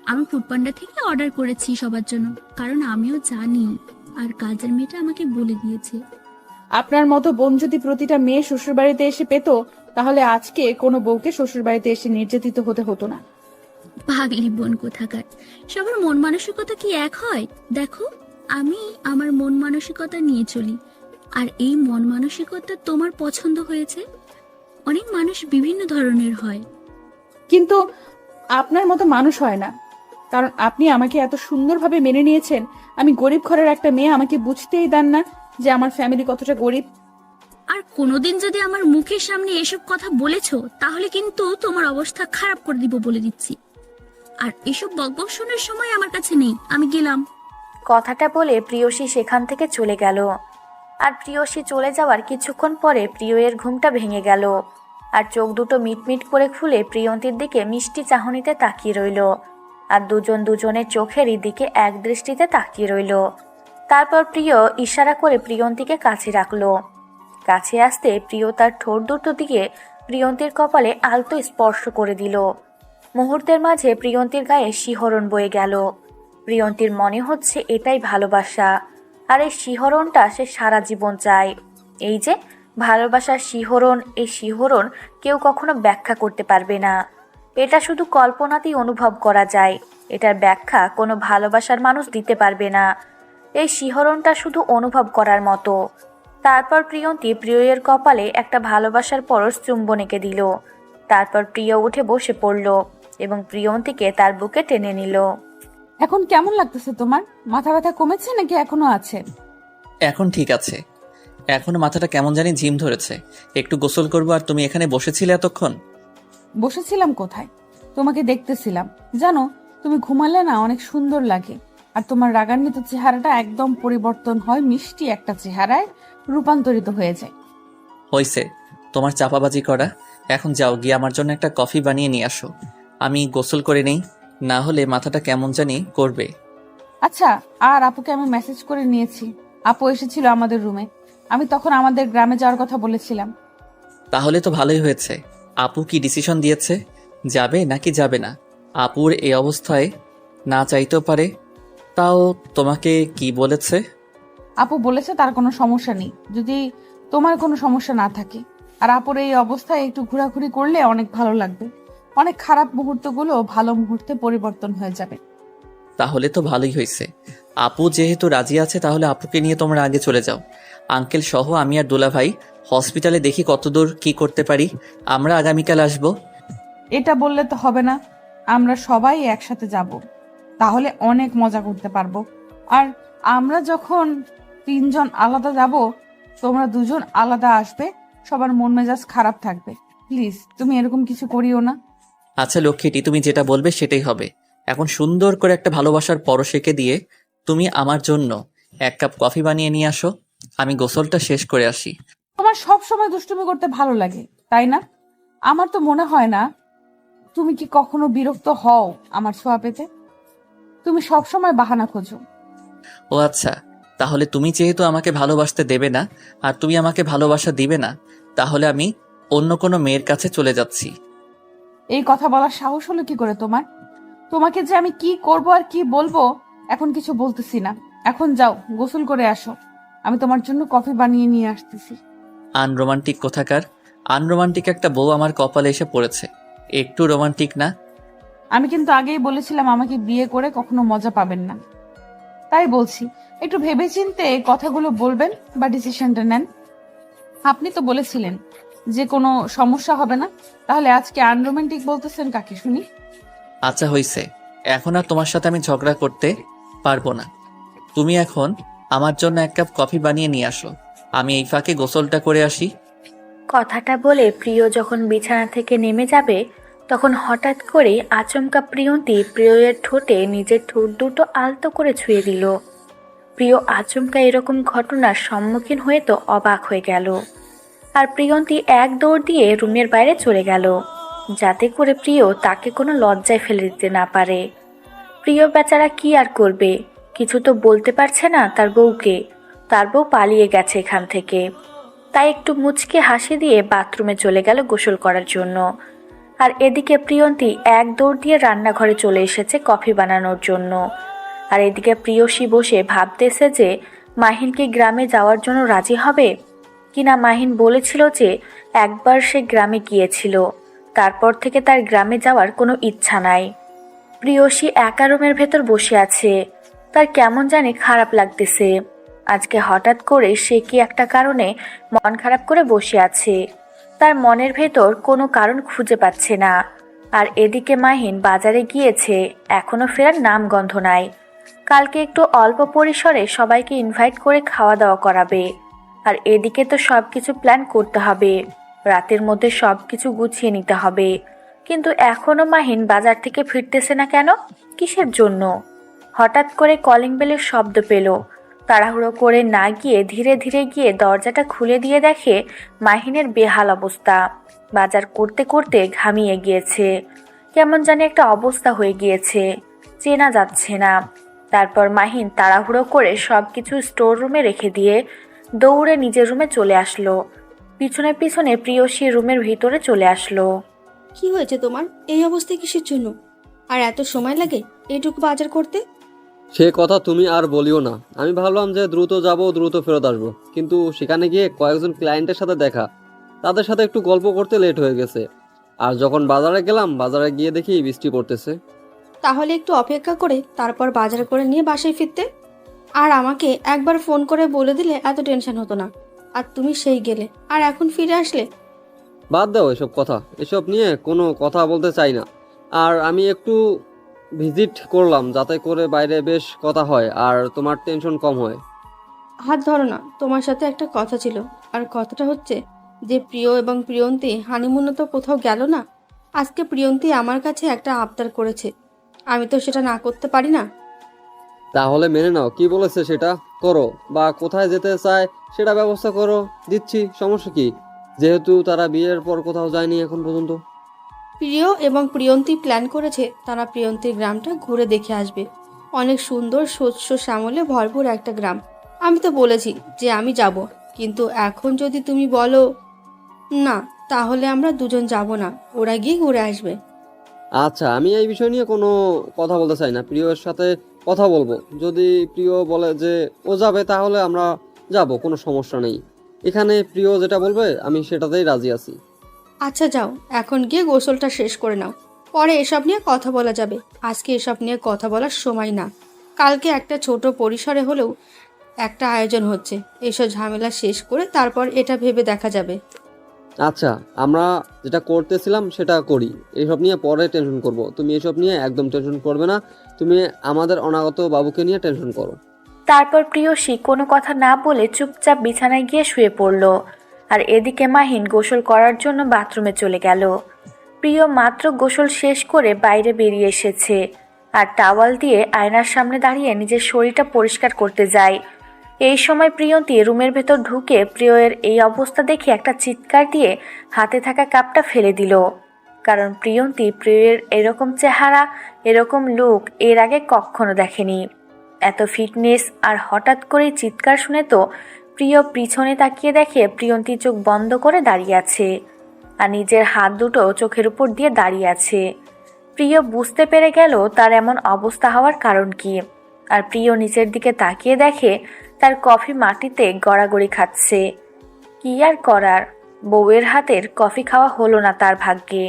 [SPEAKER 7] আমি ফুডপান্ডা থেকে অর্ডার করেছি সবার জন্য, কারণ আমিও জানি, আর কাজের মেয়েটা আমাকে বলে দিয়েছে।
[SPEAKER 1] আপনার মতো বোন যদি প্রতিটা মেয়ে শ্বশুরবাড়িতে এসে পেত, তাহলে আজকে কোনো বউকে শ্বশুরবাড়িতে এসে নির্যাতিত হতে হতো না।
[SPEAKER 7] পাগলি বোন কোথাকার, সবার মন মানসিকতা কি এক হয়? দেখো, আমি আমার মন মানসিকতা নিয়ে চলি, আর এই মন মানসিকতা তোমার পছন্দ হয়েছে। অনেক মানুষ বিভিন্ন ধরনের হয়।
[SPEAKER 1] কিন্তু আপনার মতো মানুষ হয় না, কারণ আপনি আমাকে এত সুন্দরভাবে মেনে নিয়েছেন। আমি গরিব ঘরের একটা মেয়ে, আমাকে বুঝতেই দেন না যে আমার ফ্যামিলি কতটা গরিব।
[SPEAKER 7] আর কোনোদিন যদি আমার মুখের সামনে এসব কথা বলেছো, তাহলে কিন্তু তোমার অবস্থা খারাপ করে দিব বলে দিচ্ছি। আর এসব বকবক শোনার সময় আমার কাছে নেই, আমি গেলাম।
[SPEAKER 3] কথাটা বলে প্রিয়সী সেখান থেকে চলে গেল। আর প্রিয়সী চলে যাওয়ার কিছুক্ষণ পরে প্রিয়ের ঘুমটা ভেঙে গেল। আর চোখ দুটো মিটমিট করে খুলে প্রিয়ন্তীর দিকে মিষ্টি চাহনিতে তাকিয়ে রইল। আর দুজন দুজনের চোখেরই দিকে এক দৃষ্টিতে তাকিয়ে রইল। তারপর প্রিয় ইশারা করে প্রিয়ন্তীকে কাছে রাখলো। কাছে আসতে প্রিয় তার ঠোঁট দুটো দিকে প্রিয়ন্তীর কপালে আলতো স্পর্শ করে দিল। মুহূর্তের মাঝে প্রিয়ন্তীর গায়ে শিহরণ বয়ে গেল। প্রিয়ন্তীর মনে হচ্ছে এটাই ভালোবাসা, আর এই শিহরণটা সে সারা জীবন চায়। এই যে ভালোবাসার শিহরণ, এই শিহরণ কেউ কখনো ব্যাখ্যা করতে পারবে না। এটা শুধু কল্পনাতেই অনুভব করা যায়। এটার ব্যাখ্যা কোনো ভালোবাসার মানুষ দিতে পারবে না। এই শিহরণটা শুধু অনুভব করার মতো। তারপর প্রিয়ন্তী প্রিয়ের কপালে একটা ভালোবাসার পরশ চুম্বন এঁকে দিল। তারপর প্রিয় উঠে বসে পড়ল এবং প্রিয়ন্তীকে তার বুকে টেনে নিল।
[SPEAKER 1] এখন কেমন লাগতেছে তোমার? মাথা ব্যথা কমেছে নাকি এখনো আছে?
[SPEAKER 4] এখন ঠিক আছে। এখনো মাথাটা কেমন জানি ঝিম ধরেছে। একটু গোসল করবো। আর তুমি এখানে বসেছিলে এতক্ষণ?
[SPEAKER 1] বসেছিলাম কোথায়, তোমাকে দেখতেছিলাম। জানো, তুমি ঘুমালে না অনেক সুন্দর লাগে, আর তোমার রাগান্বিত চেহারাটা একদম পরিবর্তন হয়, মিষ্টি একটা চেহারায় রূপান্তরিত হয়ে যায়।
[SPEAKER 4] হইছে তোমার চাপাবাজি করা। এখন যাও, গিয়ে আমার জন্য একটা কফি বানিয়ে নিয়ে আসো। আমি গোসল করে নেই, না হলে মাথাটা কেমন জানি করবে।
[SPEAKER 1] আচ্ছা, আর আপুকে আমি মেসেজ করে নিয়েছি। আপু এসেছিল আমাদের রুমে, আমি তখন আমাদের গ্রামে যাওয়ার কথা বলেছিলাম।
[SPEAKER 4] তাহলে তো ভালোই হয়েছে। আপু কি ডিসিশন দিয়েছে, যাবে নাকি যাবে না? আপুর এই অবস্থায় না চাইতেও পারে। তাও তোমাকে কি বলেছে?
[SPEAKER 1] আপু বলেছে তার কোনো সমস্যা নেই, যদি তোমার কোনো সমস্যা না থাকে। আর আপুর এই অবস্থায় একটু ঘোরাঘুরি করলে অনেক ভালো লাগবে, অনেক খারাপ মুহূর্তগুলো ভালো মুহূর্তে পরিবর্তন হয়ে যাবে।
[SPEAKER 4] তাহলে তো ভালোই হয়েছে। আপু যেহেতু রাজি আছে, তাহলে আপুকে নিয়ে তোমরা আগে চলে যাও। আঙ্কেল সহ আমি আর দোলা ভাই হসপিটালে দেখি কতদূর কি করতে পারি। আমরা আগামীকাল আসবো।
[SPEAKER 1] এটা বললে তো হবে না, আমরা সবাই একসাথে যাব, তাহলে অনেক মজা করতে পারবো। আর আমরা যখন 3 জন আলাদা যাব, তোমরা 2 জন আলাদা আসবে, সবার মন মেজাজ খারাপ থাকবে। প্লিজ তুমি এরকম কিছু করিও না।
[SPEAKER 4] আচ্ছা লক্ষ্মীটি, তুমি যেটা বলবে সেটাই হবে। এখন সুন্দর করে একটা ভালোবাসার পরশ এঁকে দিয়ে তুমি আমার জন্য 1 কাপ কফি বানিয়ে নিয়ে আসো। আমি গোসলটা শেষ করে আসি।
[SPEAKER 1] তোমার সব সময় দুষ্টুমি করতে ভালো লাগে, তাই না? আমার তো মনে হয় না। তুমি কি কখনো বিরক্ত হও আমার ছোঁয়া পেতে? তুমি সব সময় বাহানা খোঁজো।
[SPEAKER 4] ও আচ্ছা, তাহলে তুমি যেহেতু আমাকে ভালোবাসতে দেবে না, আর তুমি আমাকে ভালোবাসা দিবে না, তাহলে আমি অন্য কোনো মেয়ের কাছে চলে যাচ্ছি।
[SPEAKER 1] এই কথা বলার সাহস হলো কি করে তোমার? তোমাকে যে আমি কি করব আর কি বলবো এখন কিছু বলতেছি না। এখন যাও, গোসল করে আসো, আমি তোমার জন্য কফি বানিয়ে নিয়ে আসতেছি।
[SPEAKER 4] আনরোমান্টিক কোথাকার। আনরোমান্টিক একটা বউ আমার কপালে এসে পড়েছে। একটু রোমান্টিক না।
[SPEAKER 1] আমি কিন্তু আগেই বলেছিলাম আমাকে বিয়ে করে কখনো মজা পাবেন না। তাই বলছি, একটু ভেবেচিন্তে কথাগুলো বলবেন বা ডিসিশনটা নেন। আপনি তো বলেছিলেন যে কোনো সমস্যা হবে না, তাহলে আজকে আনরোমান্টিক বলতেছেন কাকে শুনি?
[SPEAKER 4] আচ্ছা হইছে, এখন আর তোমার সাথে আমি ঝগড়া করতে পারবো না। তুমি এখন আমার জন্য 1 কাপ কফি বানিয়ে নিয়ে আসো, আমি এই ফাঁকে গোসলটা করে আসি।
[SPEAKER 3] কথাটা বলে প্রিয় যখন বিছানা থেকে নেমে যাবে তখন হঠাৎ করে আচমকা প্রিয়ন্তী প্রিয়ের ঠোঁটে নিজের ঠোঁট দুটো আলতো করে ছুঁয়ে দিল। প্রিয় আচমকা এরকম ঘটনার সম্মুখীন হয়ে তো অবাক হয়ে গেল, আর প্রিয়ন্তী এক দৌড় দিয়ে রুমের বাইরে চলে গেল, যাতে করে প্রিয় তাকে কোনো লজ্জায় ফেলে দিতে না পারে। প্রিয় বেচারা কি আর করবে, কিছু তো বলতে পারছে না তার বউকে, তার বউ পালিয়ে গেছে এখান থেকে। তাই একটু মুচকে হাসি দিয়ে বাথরুমে চলে গেল গোসল করার জন্য। আর এদিকে প্রিয়ন্তী এক দৌড় দিয়ে রান্নাঘরে চলে এসেছে কফি বানানোর জন্য। আর এদিকে প্রিয়সী বসে ভাবতেছে যে মাহিনকে গ্রামে যাওয়ার জন্য রাজি হবে কিনা। মাহিন বলেছিল যে একবার সে গ্রামে গিয়েছিল, তারপর থেকে তার গ্রামে যাওয়ার কোনো ইচ্ছা নাই। প্রিয়সী একা রুমের ভেতর বসে আছে, তার কেমন জানি খারাপ লাগতেছে। আজকে হঠাৎ করে সে কি একটা কারণে মন খারাপ করে বসে আছে, তার মনের ভেতর কোনো কারণ খুঁজে পাচ্ছে না। আর এদিকে মাহিন বাজারে গিয়েছে, এখনো ফেরার নাম গন্ধ নাই। কালকে একটু অল্প পরিসরে সবাইকে ইনভাইট করে খাওয়া দাওয়া করাবে। আর এদিকে তো সব কিছু প্ল্যান করতে হবে, রাতের মধ্যে সব কিছু গুছিয়ে নিতে হবে। কিন্তু এখনো মাহিন বাজার থেকে ফিরতেছে না কেন, কিসের জন্য? হঠাৎ করে কলিং বেলের শব্দ পেল। তাড়াহুড়ো করে না গিয়ে ধীরে ধীরে গিয়ে দরজাটা খুলে দিয়ে দেখে মাহিনের বেহাল অবস্থা। বাজার করতে করতে ঘামিয়ে গিয়েছে, কেমন জানি একটা অবস্থা হয়ে গিয়েছে, চেনা যাচ্ছে না। তারপর মাহিন তাড়াহুড়ো করে সব কিছু স্টোর রুমে রেখে দিয়ে দৌড়ে নিজের রুমে চলে আসলো। পিছনে পিছনে প্রিয়সী রুমের ভিতরে চলে আসলো।
[SPEAKER 6] কি হয়েছে তোমার? এই অবস্থায় কিসের জন্য? আর এত সময় লাগে এইটুকু বাজার করতে?
[SPEAKER 5] সে কথা তুমি আর বলিও না। আমি ভাবলাম যে দ্রুত যাব, দ্রুত ফেরত আসবো, কিন্তু সেখানে গিয়ে কয়েকজন ক্লায়েন্টের সাথে দেখা, তাদের সাথে একটু গল্প করতে লেট হয়ে গেছে। আর যখন বাজারে গেলাম, বাজারে গিয়ে দেখি বৃষ্টি পড়তেছে।
[SPEAKER 6] তাহলে একটু অপেক্ষা করে তারপর বাজার করে নিয়ে বাসায় ফিরতে। আর আমাকে একবার ফোন করে বলে দিলে এত টেনশন হতো না। আর তুমি সেই গেলে আর এখন ফিরে আসলে।
[SPEAKER 5] বাদ দাও এসব কথা, এসব নিয়ে কোনো কথা বলতে চাই না। আর আমি একটু ভিজিট করলাম যাতে করে বাইরে বেশ কথা হয় আর তোমার টেনশন কম হয়।
[SPEAKER 6] হাত ধরো না, তোমার সাথে একটা কথা ছিল। আর কথাটা হচ্ছে যে প্রিয় এবং প্রিয়ন্তী হানিমুনে তো কোথাও গেল না। আজকে প্রিয়ন্তী আমার কাছে একটা আবদার করেছে, আমি তো সেটা না করতে পারি না।
[SPEAKER 5] তাহলে মেনে নাও, কি বলেছে সেটা করো, বা কোথায় যেতে চায় সেটা ব্যবস্থা করো, দিচ্ছি, সমস্যা কি? যেহেতু তারা বিয়ের পর কোথাও যায়নি এখন পর্যন্ত।
[SPEAKER 6] প্রিয় এবং প্রিয়ন্তী প্ল্যান করেছে তারা প্রিয়ন্তীর গ্রামটা ঘুরে দেখে আসবে। অনেক সুন্দর শস্য শ্যামলে ভরপুর একটা গ্রাম। আমি তো বলেছি যে আমি যাব, কিন্তু এখন যদি তুমি বলো না, তাহলে আমরা দুজন যাব না, ওরা গিয়ে ঘুরে আসবে।
[SPEAKER 5] আচ্ছা, আমি এই বিষয় নিয়ে কোনো কথা বলতে চাই না, প্রিয়র সাথে কথা বলবো। যদি প্রিয় বলে যে ও যাবে তাহলে আমরা যাব, কোনো সমস্যা নেই। এখানে প্রিয় যেটা বলবে আমি সেটাতেই রাজি আছি।
[SPEAKER 6] আচ্ছা যাও, এখন গিয়ে গোসলটা শেষ করে নাও, পরে এসব নিয়ে কথা বলা যাবে। আজকে এসব নিয়ে কথা বলার সময় না। কালকে একটা ছোট পরিসরে হলেও একটা আয়োজন হচ্ছে, এসব ঝামেলা শেষ করে তারপর এটা ভেবে দেখা যাবে।
[SPEAKER 5] আচ্ছা, আমরা যেটা করতেছিলাম সেটা করি, এসব নিয়ে পরে টেনশন করব। তুমি এসব নিয়ে একদম টেনশন করবে না, তুমি আমাদের অনাগত বাবুকে নিয়ে টেনশন করো।
[SPEAKER 3] তারপর প্রিয়সী কোনো কথা না বলে চুপচাপ বিছানায় গিয়ে শুয়ে পড়ল। আর এদিকে মাহিন গোসল করার জন্য বাথরুমে চলে গেল। প্রিয় মাত্র গোসল শেষ করে বাইরে বেরিয়ে এসেছে, আর টাওয়াল দিয়ে আয়নার সামনে দাঁড়িয়ে নিজের শরীরটা পরিষ্কার করতে যায়। এই সময় প্রিয়ন্তী রুমের ভেতর ঢুকে প্রিয়ের এই অবস্থা দেখে একটা চিৎকার দিয়ে হাতে থাকা কাপটা ফেলে দিল। কারণ প্রিয়ন্তী প্রিয়ের এরকম চেহারা, এরকম লুক এর আগে কখনো দেখেনি। এত ফিটনেস, আর হঠাৎ করে চিৎকার শুনে তো প্রিয় পিছনে তাকিয়ে দেখে প্রিয়ন্তী চোখ বন্ধ করে দাঁড়িয়ে আছে, আর নিজের হাত দুটো চোখের উপর দিয়ে দাঁড়িয়ে আছে। প্রিয় বুঝতে পেরে গেল তার এমন অবস্থা হওয়ার কারণ কি। আর প্রিয় নিচের দিকে তাকিয়ে দেখে তার কফি মাটিতে গড়াগড়ি খাচ্ছে। কি আর করার, বউয়ের হাতের কফি খাওয়া হলো না তার ভাগ্যে।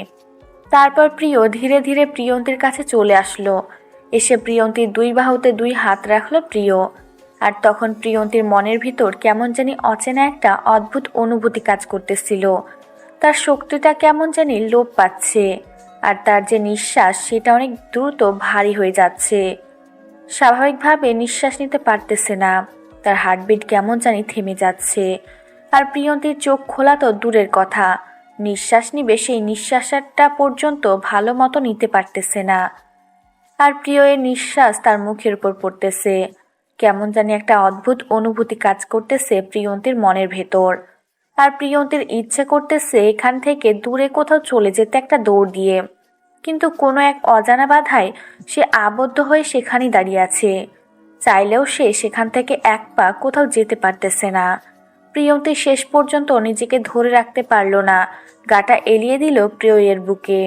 [SPEAKER 3] তারপর প্রিয় ধীরে ধীরে প্রিয়ন্তীর কাছে চলে আসলো। এসে প্রিয়ন্তীর দুই বাহুতে দুই হাত রাখলো প্রিয়। আর তখন প্রিয়ন্তীর মনের ভিতর কেমন জানি অচেনা একটা অদ্ভুত অনুভূতি কাজ করতেছিল। তার শক্তিটা কেমন জানি লোপ পাচ্ছে, আর তার যে নিঃশ্বাস সেটা অনেক দ্রুত ভারী হয়ে যাচ্ছে। স্বাভাবিকভাবে নিঃশ্বাস নিতে পারতেছে না। তার হার্টবিট কেমন জানি থেমে যাচ্ছে। আর প্রিয়ন্তীর চোখ খোলা তো দূরের কথা, নিঃশ্বাস নিবে সেই নিঃশ্বাসটা পর্যন্ত ভালো মতো নিতে পারতেছে না। আর প্রিয়ের নিঃশ্বাস তার মুখের উপর পড়তেছে। কেমন জানি একটা অদ্ভুত অনুভূতি কাজ করতেছে প্রিয়ন্তীর মনের ভেতর। আর প্রিয়ন্তীর ইচ্ছে করতেছে এখান থেকে দূরে কোথাও চলে যেতে একটা দৌড় দিয়ে, কিন্তু কোনো এক অজানা বাধায় সে আবদ্ধ হয়ে সেখানেই দাঁড়িয়ে আছে। চাইলেও সে সেখান থেকে এক পা কোথাও যেতে পারতেছে না। প্রিয়ন্তী শেষ পর্যন্ত নিজেকে ধরে রাখতে পারল না, গাটা এলিয়ে দিল প্রিয়ের বুকে।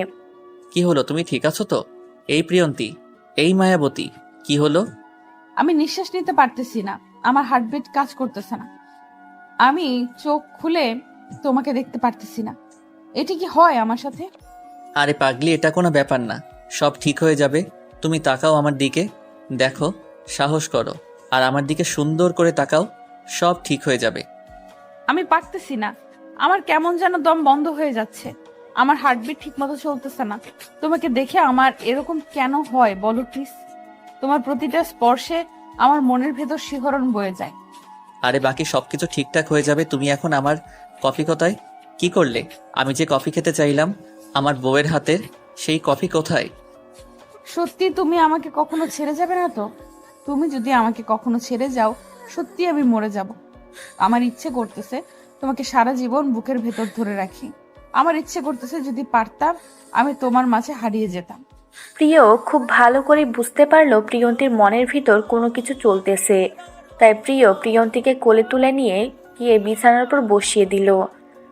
[SPEAKER 4] কি হলো, তুমি ঠিক আছো তো? এই প্রিয়ন্তী, এই মায়াবতী, কি হলো?
[SPEAKER 1] আমি নিঃশ্বাস নিতে পারতেছি না, আমার হার্টবিট কাজ করতেছে না, আমি চোখ খুলে তোমাকে দেখতে পারতেছি না। এটি কি হয় আমার সাথে?
[SPEAKER 4] আরে পাগলি, এটা কোনো ব্যাপার না, সব ঠিক হয়ে যাবে। তুমি তাকাও আমার দিকে, দেখো, সাহস করো, আর আমার দিকে সুন্দর করে তাকাও, সব ঠিক হয়ে যাবে।
[SPEAKER 1] আমি পারতেছি না, আমার কেমন যেন দম বন্ধ হয়ে যাচ্ছে, আমার হার্টবিট ঠিক মতো চলতেছে না। তোমাকে দেখে আমার এরকম কেন হয় বলো প্লিজ? তোমার প্রতিটা স্পর্শে আমার মনের ভেতর শিহরণ বয়ে যায়।
[SPEAKER 4] আরে বাকি সবকিছু ঠিকঠাক হয়ে যাবে। তুমি এখন আমার কফি কোথায়? কি করলে? আমি যে কফি খেতে চাইলাম আমার বউয়ের হাতের, সেই কফি কোথায়?
[SPEAKER 1] সত্যি তুমি আমাকে কখনো ছেড়ে যাবে না তো? তুমি যদি আমাকে কখনো ছেড়ে যাও, সত্যি আমি মরে যাব। আমার ইচ্ছে করতেছে তোমাকে সারা জীবন বুকের ভেতর ধরে রাখি। আমার ইচ্ছে করতেছে যদি পারতাম আমি তোমার মাঝে হারিয়ে যেতাম।
[SPEAKER 3] প্রিয় খুব ভালো করে বুঝতে পারলো প্রিয়ন্তীর মনের ভিতর কোনো কিছু চলতেছে। তাই প্রিয়ন্তীকে কোলে তুলে নিয়ে গিয়ে বিছানার উপর বসিয়ে দিল।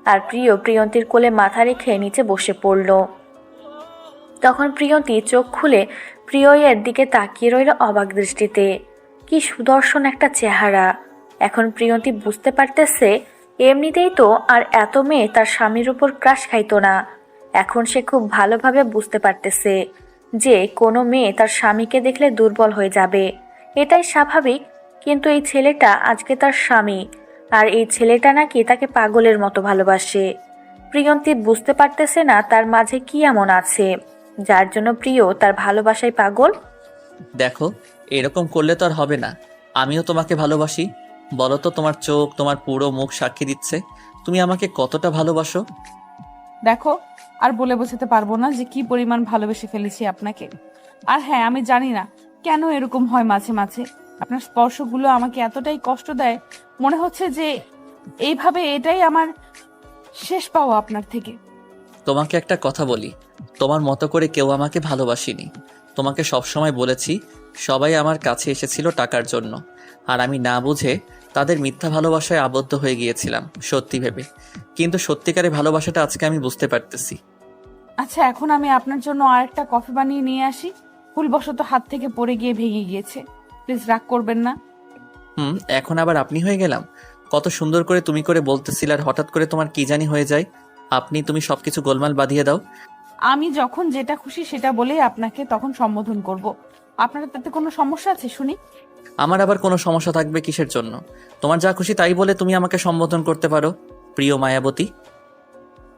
[SPEAKER 3] আর প্রিয়ন্তীর কোলে মাথা রেখে নিচে বসে পড়ল। তখন প্রিয়ন্তী চোখ খুলে প্রিয়ের দিকে তাকিয়ে রইল অবাক দৃষ্টিতে। কি সুদর্শন একটা চেহারা! এখন প্রিয়ন্তী বুঝতে পারতেছে এমনিতেই তো আর এত মেয়ে তার স্বামীর উপর ক্রাশ খাইতো না। এখন সে খুব ভালোভাবে বুঝতে পারতেছে যে কোনো মেয়ে তার স্বামীকে দেখলে দুর্বল হয়ে যাবে, এটাই স্বাভাবিক। কিন্তু এই ছেলেটা আজকে তার স্বামী, আর এই ছেলেটা নাকি তাকে পাগলের মতো ভালোবাসে। প্রিয়ন্তী বুঝতে পারতেছে না তার মাঝে কি এমন আছে যার জন্য প্রিয় তার ভালোবাসায় পাগল।
[SPEAKER 4] দেখো, এরকম করলে তো আর হবে না। আমিও তোমাকে ভালোবাসি। বলো তো, তোমার চোখ, তোমার পুরো মুখ সাক্ষী দিচ্ছে তুমি আমাকে কতটা ভালোবাসো।
[SPEAKER 1] দেখো, আর বলে বোঝাতে পারবো না যে কি পরিমাণ ভালোবেসে ফেলেছি আপনাকে। আর হ্যাঁ, আমি জানি না কেন এরকম হয় মাঝে মাঝে। আপনার স্পর্শগুলো আমাকে এতটাই কষ্ট দেয়, মনে হচ্ছে যে এইভাবে এটাই আমার শেষ পাওয়া আপনার থেকে।
[SPEAKER 4] তোমাকে একটা কথা বলি, তোমার মতো করে কেউ আমাকে ভালোবাসেনি। তোমাকে সবসময় বলেছি সবাই আমার কাছে এসেছিল টাকার জন্য, আর আমি না বুঝে তাদের মিথ্যা ভালোবাসায় আবদ্ধ হয়ে গিয়েছিলাম সত্যি ভেবে। কিন্তু সত্যিকারের ভালোবাসাটা আজকে আমি বুঝতে পারতেছি।
[SPEAKER 1] আচ্ছা, এখন আমি আপনার জন্য আরেকটা কফি বানিয়ে নিয়ে আসি। ভুলবশত হাত থেকে পড়ে গিয়ে ভেঙে গিয়েছে, প্লিজ রাগ করবেন না।
[SPEAKER 4] এখন আবার আপনি হয়ে গেলাম? কত সুন্দর করে তুমি করে বলতেছিল, আর হঠাৎ করে তোমার কি জানি হয়ে যায়। তুমি সবকিছু গোলমাল বাঁধিয়ে দাও।
[SPEAKER 1] আমি যখন যেটা খুশি সেটা বলেই আপনাকে তখন সম্বোধন করব। আপনার তাতে কোনো সমস্যা আছে শুনি?
[SPEAKER 4] আমার আবার কোনো সমস্যা থাকবে কিসের জন্য? তোমার যা খুশি তাই বলে তুমি আমাকে সম্বোধন করতে পারো, প্রিয় মায়াবতী।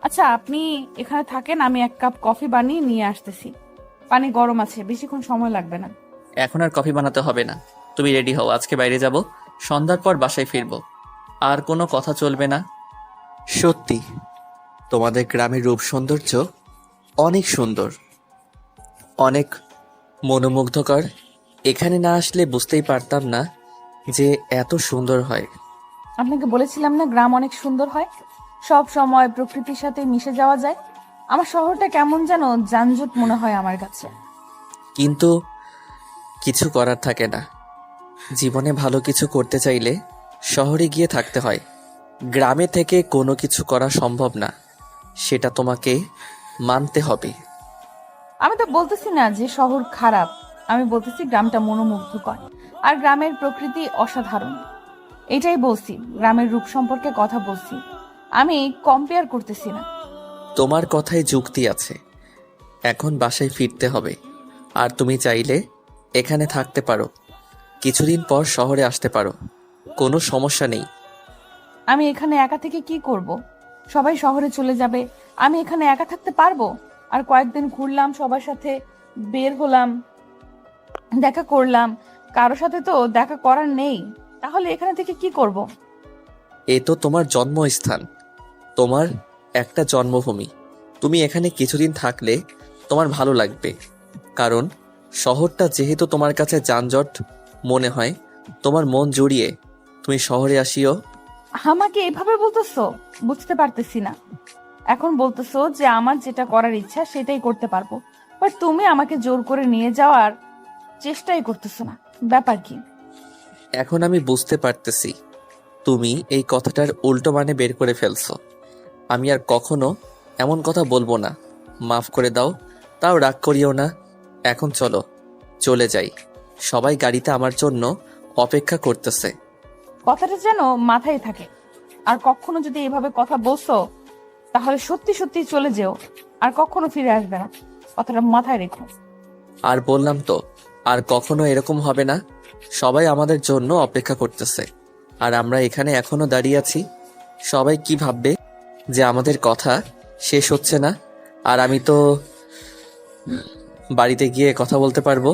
[SPEAKER 1] আচ্ছা, আপনি এখানে থাকেন, আমি এক কাপ কফি বানিয়ে নিয়ে আসতেছি। পানি গরম আছে, বেশিক্ষণ সময় লাগবে না।
[SPEAKER 4] এখন আর কফি বানাতে হবে না, তুমি রেডি হও, আজকে বাইরে যাব, সন্ধ্যার পর বাসায় ফিরবো। আর কোনো কথা চলবে না। সত্যি তোমাদের গ্রামের রূপ সৌন্দর্য অনেক সুন্দর, অনেক মনোমুগ্ধকর। এখানে না আসলে বুঝতেই পারতাম না যে এত সুন্দর হয়।
[SPEAKER 1] আপনাকে বলেছিলাম না গ্রাম অনেক সুন্দর হয়, সব সময় প্রকৃতির সাথে মিশে যাওয়া যায়। আমার শহরটা কেমন যেন যানজট মনে হয় আমার কাছে।
[SPEAKER 4] কিন্তু কিছু করার থাকে না। জীবনে ভালো কিছু করতে চাইলে শহরে গিয়ে থাকতে হয়। গ্রামে থেকে কোনো কিছু করা সম্ভব না, সেটা তোমাকে মানতে হবে।
[SPEAKER 1] আমি তো বলতেছি না যে শহর খারাপ, আমি বলতেছি গ্রামটা মনোমুগ্ধকর, আর গ্রামের প্রকৃতি অসাধারণ। এটাই বলছি, গ্রামের রূপ সম্পর্কে কথা বলছি, আমি কম্পেয়ার করতেছি না।
[SPEAKER 4] তোমার কথায় যুক্তি আছে। এখন বাসায় ফিরতে হবে, আর তুমি চাইলে এখানে থাকতে পারো, কিছুদিন পর শহরে আসতে পারো, কোনো সমস্যা নেই।
[SPEAKER 1] আমি এখানে একা থেকে কি করব? সবাই শহরে চলে যাবে, আমি এখানে একা থাকতে পারবো? আর কয়েকদিন ঘুরলাম, সবার সাথে বের হলাম, দেখা করলাম, কারো সাথে তো দেখা করার নেই। তাহলে এখানে থেকে কি করব?
[SPEAKER 4] এ তো তোমার জন্মস্থান, তোমার একটা জন্মভূমি। তুমি এখানে কিছুদিন থাকলে তোমার ভালো লাগবে, কারণ শহরটা যেহেতু তোমার কাছে যানজট মনে হয়, তোমার মন জুড়িয়ে তুমি শহরে আসিও।
[SPEAKER 1] আমাকে এভাবে বলতেছো? বুঝতে পারতেছি না। এখন বলতেছো যে আমার যেটা করার ইচ্ছা সেটাই করতে পারবো, বাট তুমি আমাকে জোর করে নিয়ে যাওয়ার চেষ্টাই করতেছো না। ব্যাপার কি?
[SPEAKER 4] এখন আমি বুঝতে পারতেছি তুমি এই কথাটার উল্টো মানে বের করে ফেলছো। আমি আর কখনো এমন কথা বলবো না, মাফ করে দাও। তাও রাগ করিও না। এখন চলো, চলে যাই। সবাই গাড়িতে আমার জন্য অপেক্ষা করতেছে।
[SPEAKER 1] কথাটা যেন মাথায় থাকে, আর কখনো যদি এভাবে কথা বলছো তাহলে সত্যি সত্যি চলে যেও, আর কখনো ফিরে আসবে না। কথাটা মাথায় রেখো।
[SPEAKER 4] আর বললাম তো, আর কখনো এরকম হবে না। সবাই আমাদের জন্য অপেক্ষা করতেছে, আর আমরা এখানে এখনো দাঁড়িয়ে আছি। সবাই কি ভাববে যে আমাদের কথা শেষ হচ্ছে না, আর আমি তো বাড়িতে গিয়ে কথা বলতে পারবো।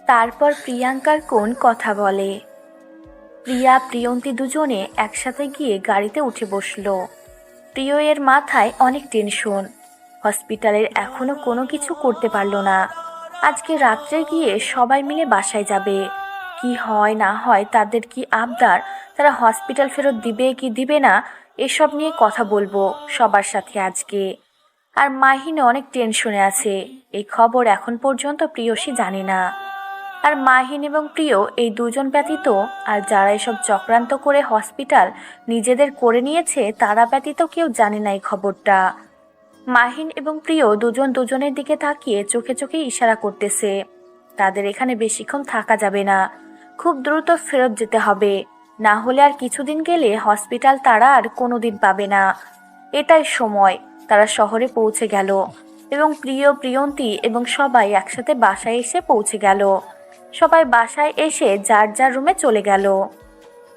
[SPEAKER 3] তারপর প্রিয়াঙ্কার কোন কথা বলে। প্রিয়া প্রিয়ন্তী দুজনে একসাথে গিয়ে গাড়িতে উঠে বসলো। প্রিয় এর মাথায় অনেক টেনশন। হসপিটালের এখনো কোনো কিছু করতে পারলো না। আজকে রাত্রে গিয়ে সবাই মিলে বাসায় যাবে। কি হয় না হয়, তাদের কি আবদার, তারা হসপিটাল ফেরত দিবে কি দিবে না, এসব নিয়ে কথা বলবো সবার সাথে আজকে। আর মাহিনও অনেক টেনশনে আছে। এই খবর এখন পর্যন্ত প্রিয়সী জানে না। আর মাহিন এবং প্রিয় এই দুজন ব্যতীত আর যারা এসব চক্রান্ত করে হসপিটাল নিজেদের করে নিয়েছে তারা ব্যতীত কেউ জানে না এই খবরটা। মাহিন এবং প্রিয় দুজন দুজনের দিকে তাকিয়ে চোখে চোখে ইশারা করতেছে। তাদের এখানে বেশিক্ষণ থাকা যাবে না, খুব দ্রুত ফেরত যেতে হবে, না হলে আর কিছুদিন গেলে হসপিটাল তারা আর কোনোদিন পাবে না। এটাই সময়। তারা শহরে পৌঁছে গেল এবং প্রিয় প্রিয়ন্তী এবং সবাই একসাথে বাসায় এসে পৌঁছে গেল। সবাই বাসায় এসে যার যার রুমে চলে গেল।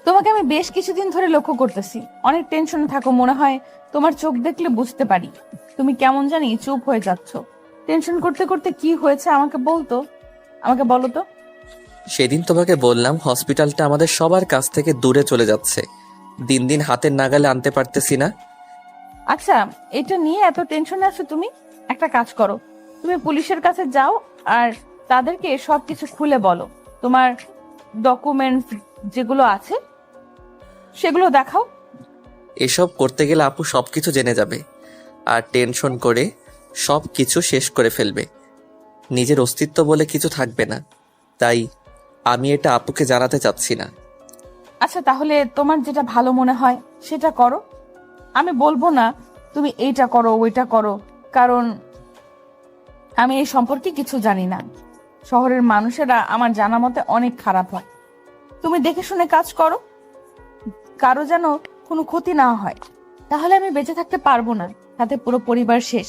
[SPEAKER 1] তোমাকে আমি বেশ কিছুদিন ধরে লক্ষ্য করতেছি, অনেক টেনশনে থাকো মনে হয়। তোমার চোখ দেখলে বুঝতে পারি তুমি কেমন জানি চুপ হয়ে যাচ্ছ। টেনশন করতে করতে কি হয়েছে আমাকে বলো তো।
[SPEAKER 4] সেদিন তোমাকে বললাম হসপিটালটা আমাদের সবার কাছ থেকে দূরে চলে যাচ্ছে, দিন দিন হাতের নাগালে আনতে পারতেছি না।
[SPEAKER 1] আচ্ছা, এটা নিয়ে এত টেনশনে আছো তুমি? একটা কাজ করো, তুমি পুলিশের কাছে যাও আর তাদেরকে সবকিছু খুলে বলো। তোমার ডকুমেন্টস যেগুলো আছে সেগুলো দেখাও।
[SPEAKER 4] এসব করতে গেলে আপু সবকিছু জেনে যাবে, আর টেনশন করে সব কিছু শেষ করে ফেলবে। নিজের অস্তিত্ব বলে কিছু থাকবে না, তাই আমি এটা আপুকে জানাতে চাচ্ছি না।
[SPEAKER 1] আচ্ছা, তাহলে তোমার যেটা ভালো মনে হয় সেটা করো। আমি বলবো না তুমি এইটা করো ওইটা করো, কারণ আমি এই সম্পর্কে কিছু জানি না। শহরের মানুষেরা আমার জানা মতে অনেক খারাপ হয়। তুমি দেখে শুনে কাজ করো, কারো যেন কোনো ক্ষতি না হয়, তাহলে আমি বেঁচে থাকতে পারবো না, তাতে পুরো পরিবার শেষ।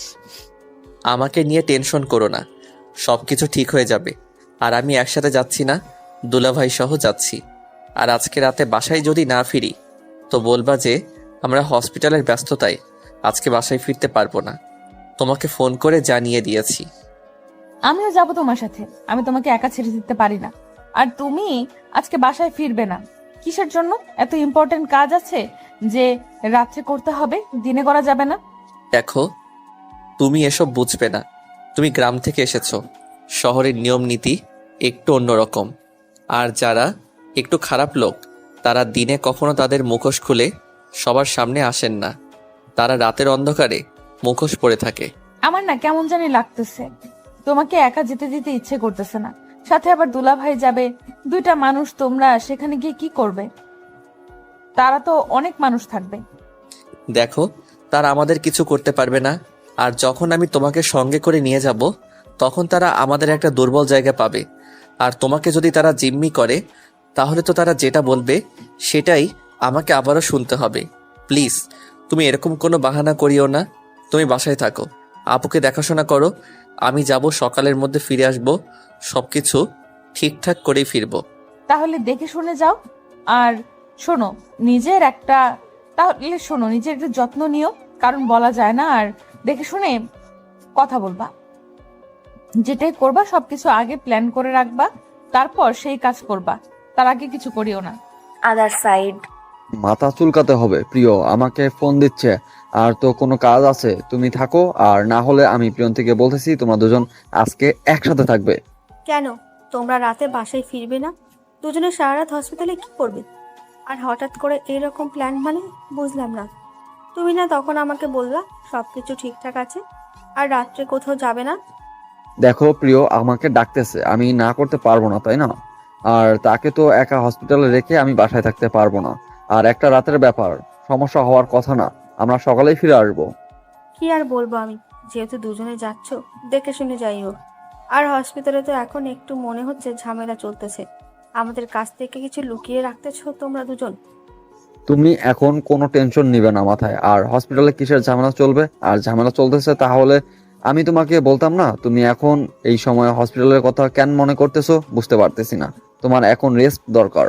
[SPEAKER 4] আমাকে নিয়ে টেনশন করো না, সবকিছু ঠিক হয়ে যাবে। আর আমি একসাথে যাচ্ছি না, দুলাভাই সহ যাচ্ছি। আর আজকে রাতে বাসায় যদি না ফিরি তো বলবা যে আমরা হসপিটালের ব্যস্ততায় আজকে বাসায় ফিরতে পারবো না। তোমাকে ফোন করে জানিয়ে দিয়েছি।
[SPEAKER 1] আমিও যাবো তোমার সাথে, আমি তোমাকে একা ছেড়ে দিতে পারি না। আর তুমি আজকে বাসায় ফিরবে না। কিসের জন্য? এত ইম্পর্টেন্ট কাজ আছে যে রাত্রে করতে হবে, দিনে করা যাবে না?
[SPEAKER 4] দেখো, তুমি এসব বুঝবে না। তুমি গ্রাম থেকে এসেছো, শহরের নিয়ম নীতি একটু অন্যরকম। আর যারা একটু খারাপ লোক তারা দিনে কখনো তাদের মুখোশ খুলে সবার সামনে আসেন না, তারা রাতের অন্ধকারে মুখোশ পরে থাকে।
[SPEAKER 1] আমার না কেমন জানি লাগতেছে, তোমাকে একা যেতে দিতে ইচ্ছে করতেছে না। সাথে আবার দুলাভাই যাবে, দুইটা মানুষ, তোমরা সেখানে গিয়ে কি করবে? তারা তো অনেক মানুষ থাকবে।
[SPEAKER 4] দেখো, তারা আমাদের কিছু করতে পারবে না। আর যখন আমি তোমাকে সঙ্গে করে নিয়ে যাব তখন তারা আমাদের একটা দুর্বল জায়গা পাবে। আর তোমাকে যদি তারা জিম্মি করে তাহলে তো তারা যেটা বলবে সেটাই আমাকে আবারও শুনতে হবে। প্লিজ, তুমি এরকম কোনো বাহানা করিও না। তুমি বাসায় থাকো, আপুকে দেখাশোনা করো। আমি যাব, সকালের মধ্যে ফিরে আসব, সবকিছু ঠিকঠাক করেই ফিরবো।
[SPEAKER 1] তাহলে দেখে শুনে যাও। আর শোনো, নিজের একটা যত্ন নিও, কারণ বলা যায় না। আর দেখে শুনে কথা বলবা, যেটাই করবা সবকিছু আগে প্ল্যান করে রাখবা, তারপর সেই কাজ করবা, তার আগে কিছু করিও না।
[SPEAKER 3] Other side.
[SPEAKER 5] মাথা চুলকাতে হবে প্রিয়, আমাকে ফোন দিচ্ছে। আর তো কোনো কাজ আছে, তুমি থাকো। আর না হলে আমি প্রিয়ন্তীকে বলতেছি তোমরা দুজন আজকে একসাথে থাকবে।
[SPEAKER 6] কেন তোমরা রাতে বাসায় ফিরবে না? দুজনে সারা রাত হসপিটালে কি করবে? আর হঠাৎ করে এরকম প্ল্যান মানে বুঝলাম না। তুমি না তখন আমাকে বললা সব কিছু ঠিকঠাক আছে আর রাত্রে কোথাও যাবে না?
[SPEAKER 5] দেখো প্রিয়, আমাকে ডাকতেছে, আমি না করতে পারবো না, তাই না? আর তাকে তো একা হসপিটালে রেখে আমি বাসায় থাকতে পারবো না। আর একটা রাতের ব্যাপার, সমস্যা হওয়ার কথা না। আমরা সকালেই ফিরে আসবো।
[SPEAKER 6] কি আর বলবো আমি, যেহেতু দুজনে যাচ্ছ দেখে শুনে যাইও। আর হসপিটালে তো এখন একটু মনে হচ্ছে ঝামেলা চলতেছে। আমাদের কাছ থেকে কিছু লুকিয়ে রাখতেছো তোমরা দুজন?
[SPEAKER 5] তুমি এখন কোনো টেনশন নিবে না মাথায়। আর হসপিটালে কিসের ঝামেলা চলবে? আর ঝামেলা চলতেছে তাহলে আমি তোমাকে বলতাম না? তুমি এখন এই সময় হসপিটালের কথা কেন মনে করতেছো বুঝতে পারতেছি না। তোমার এখন রেস্ট দরকার।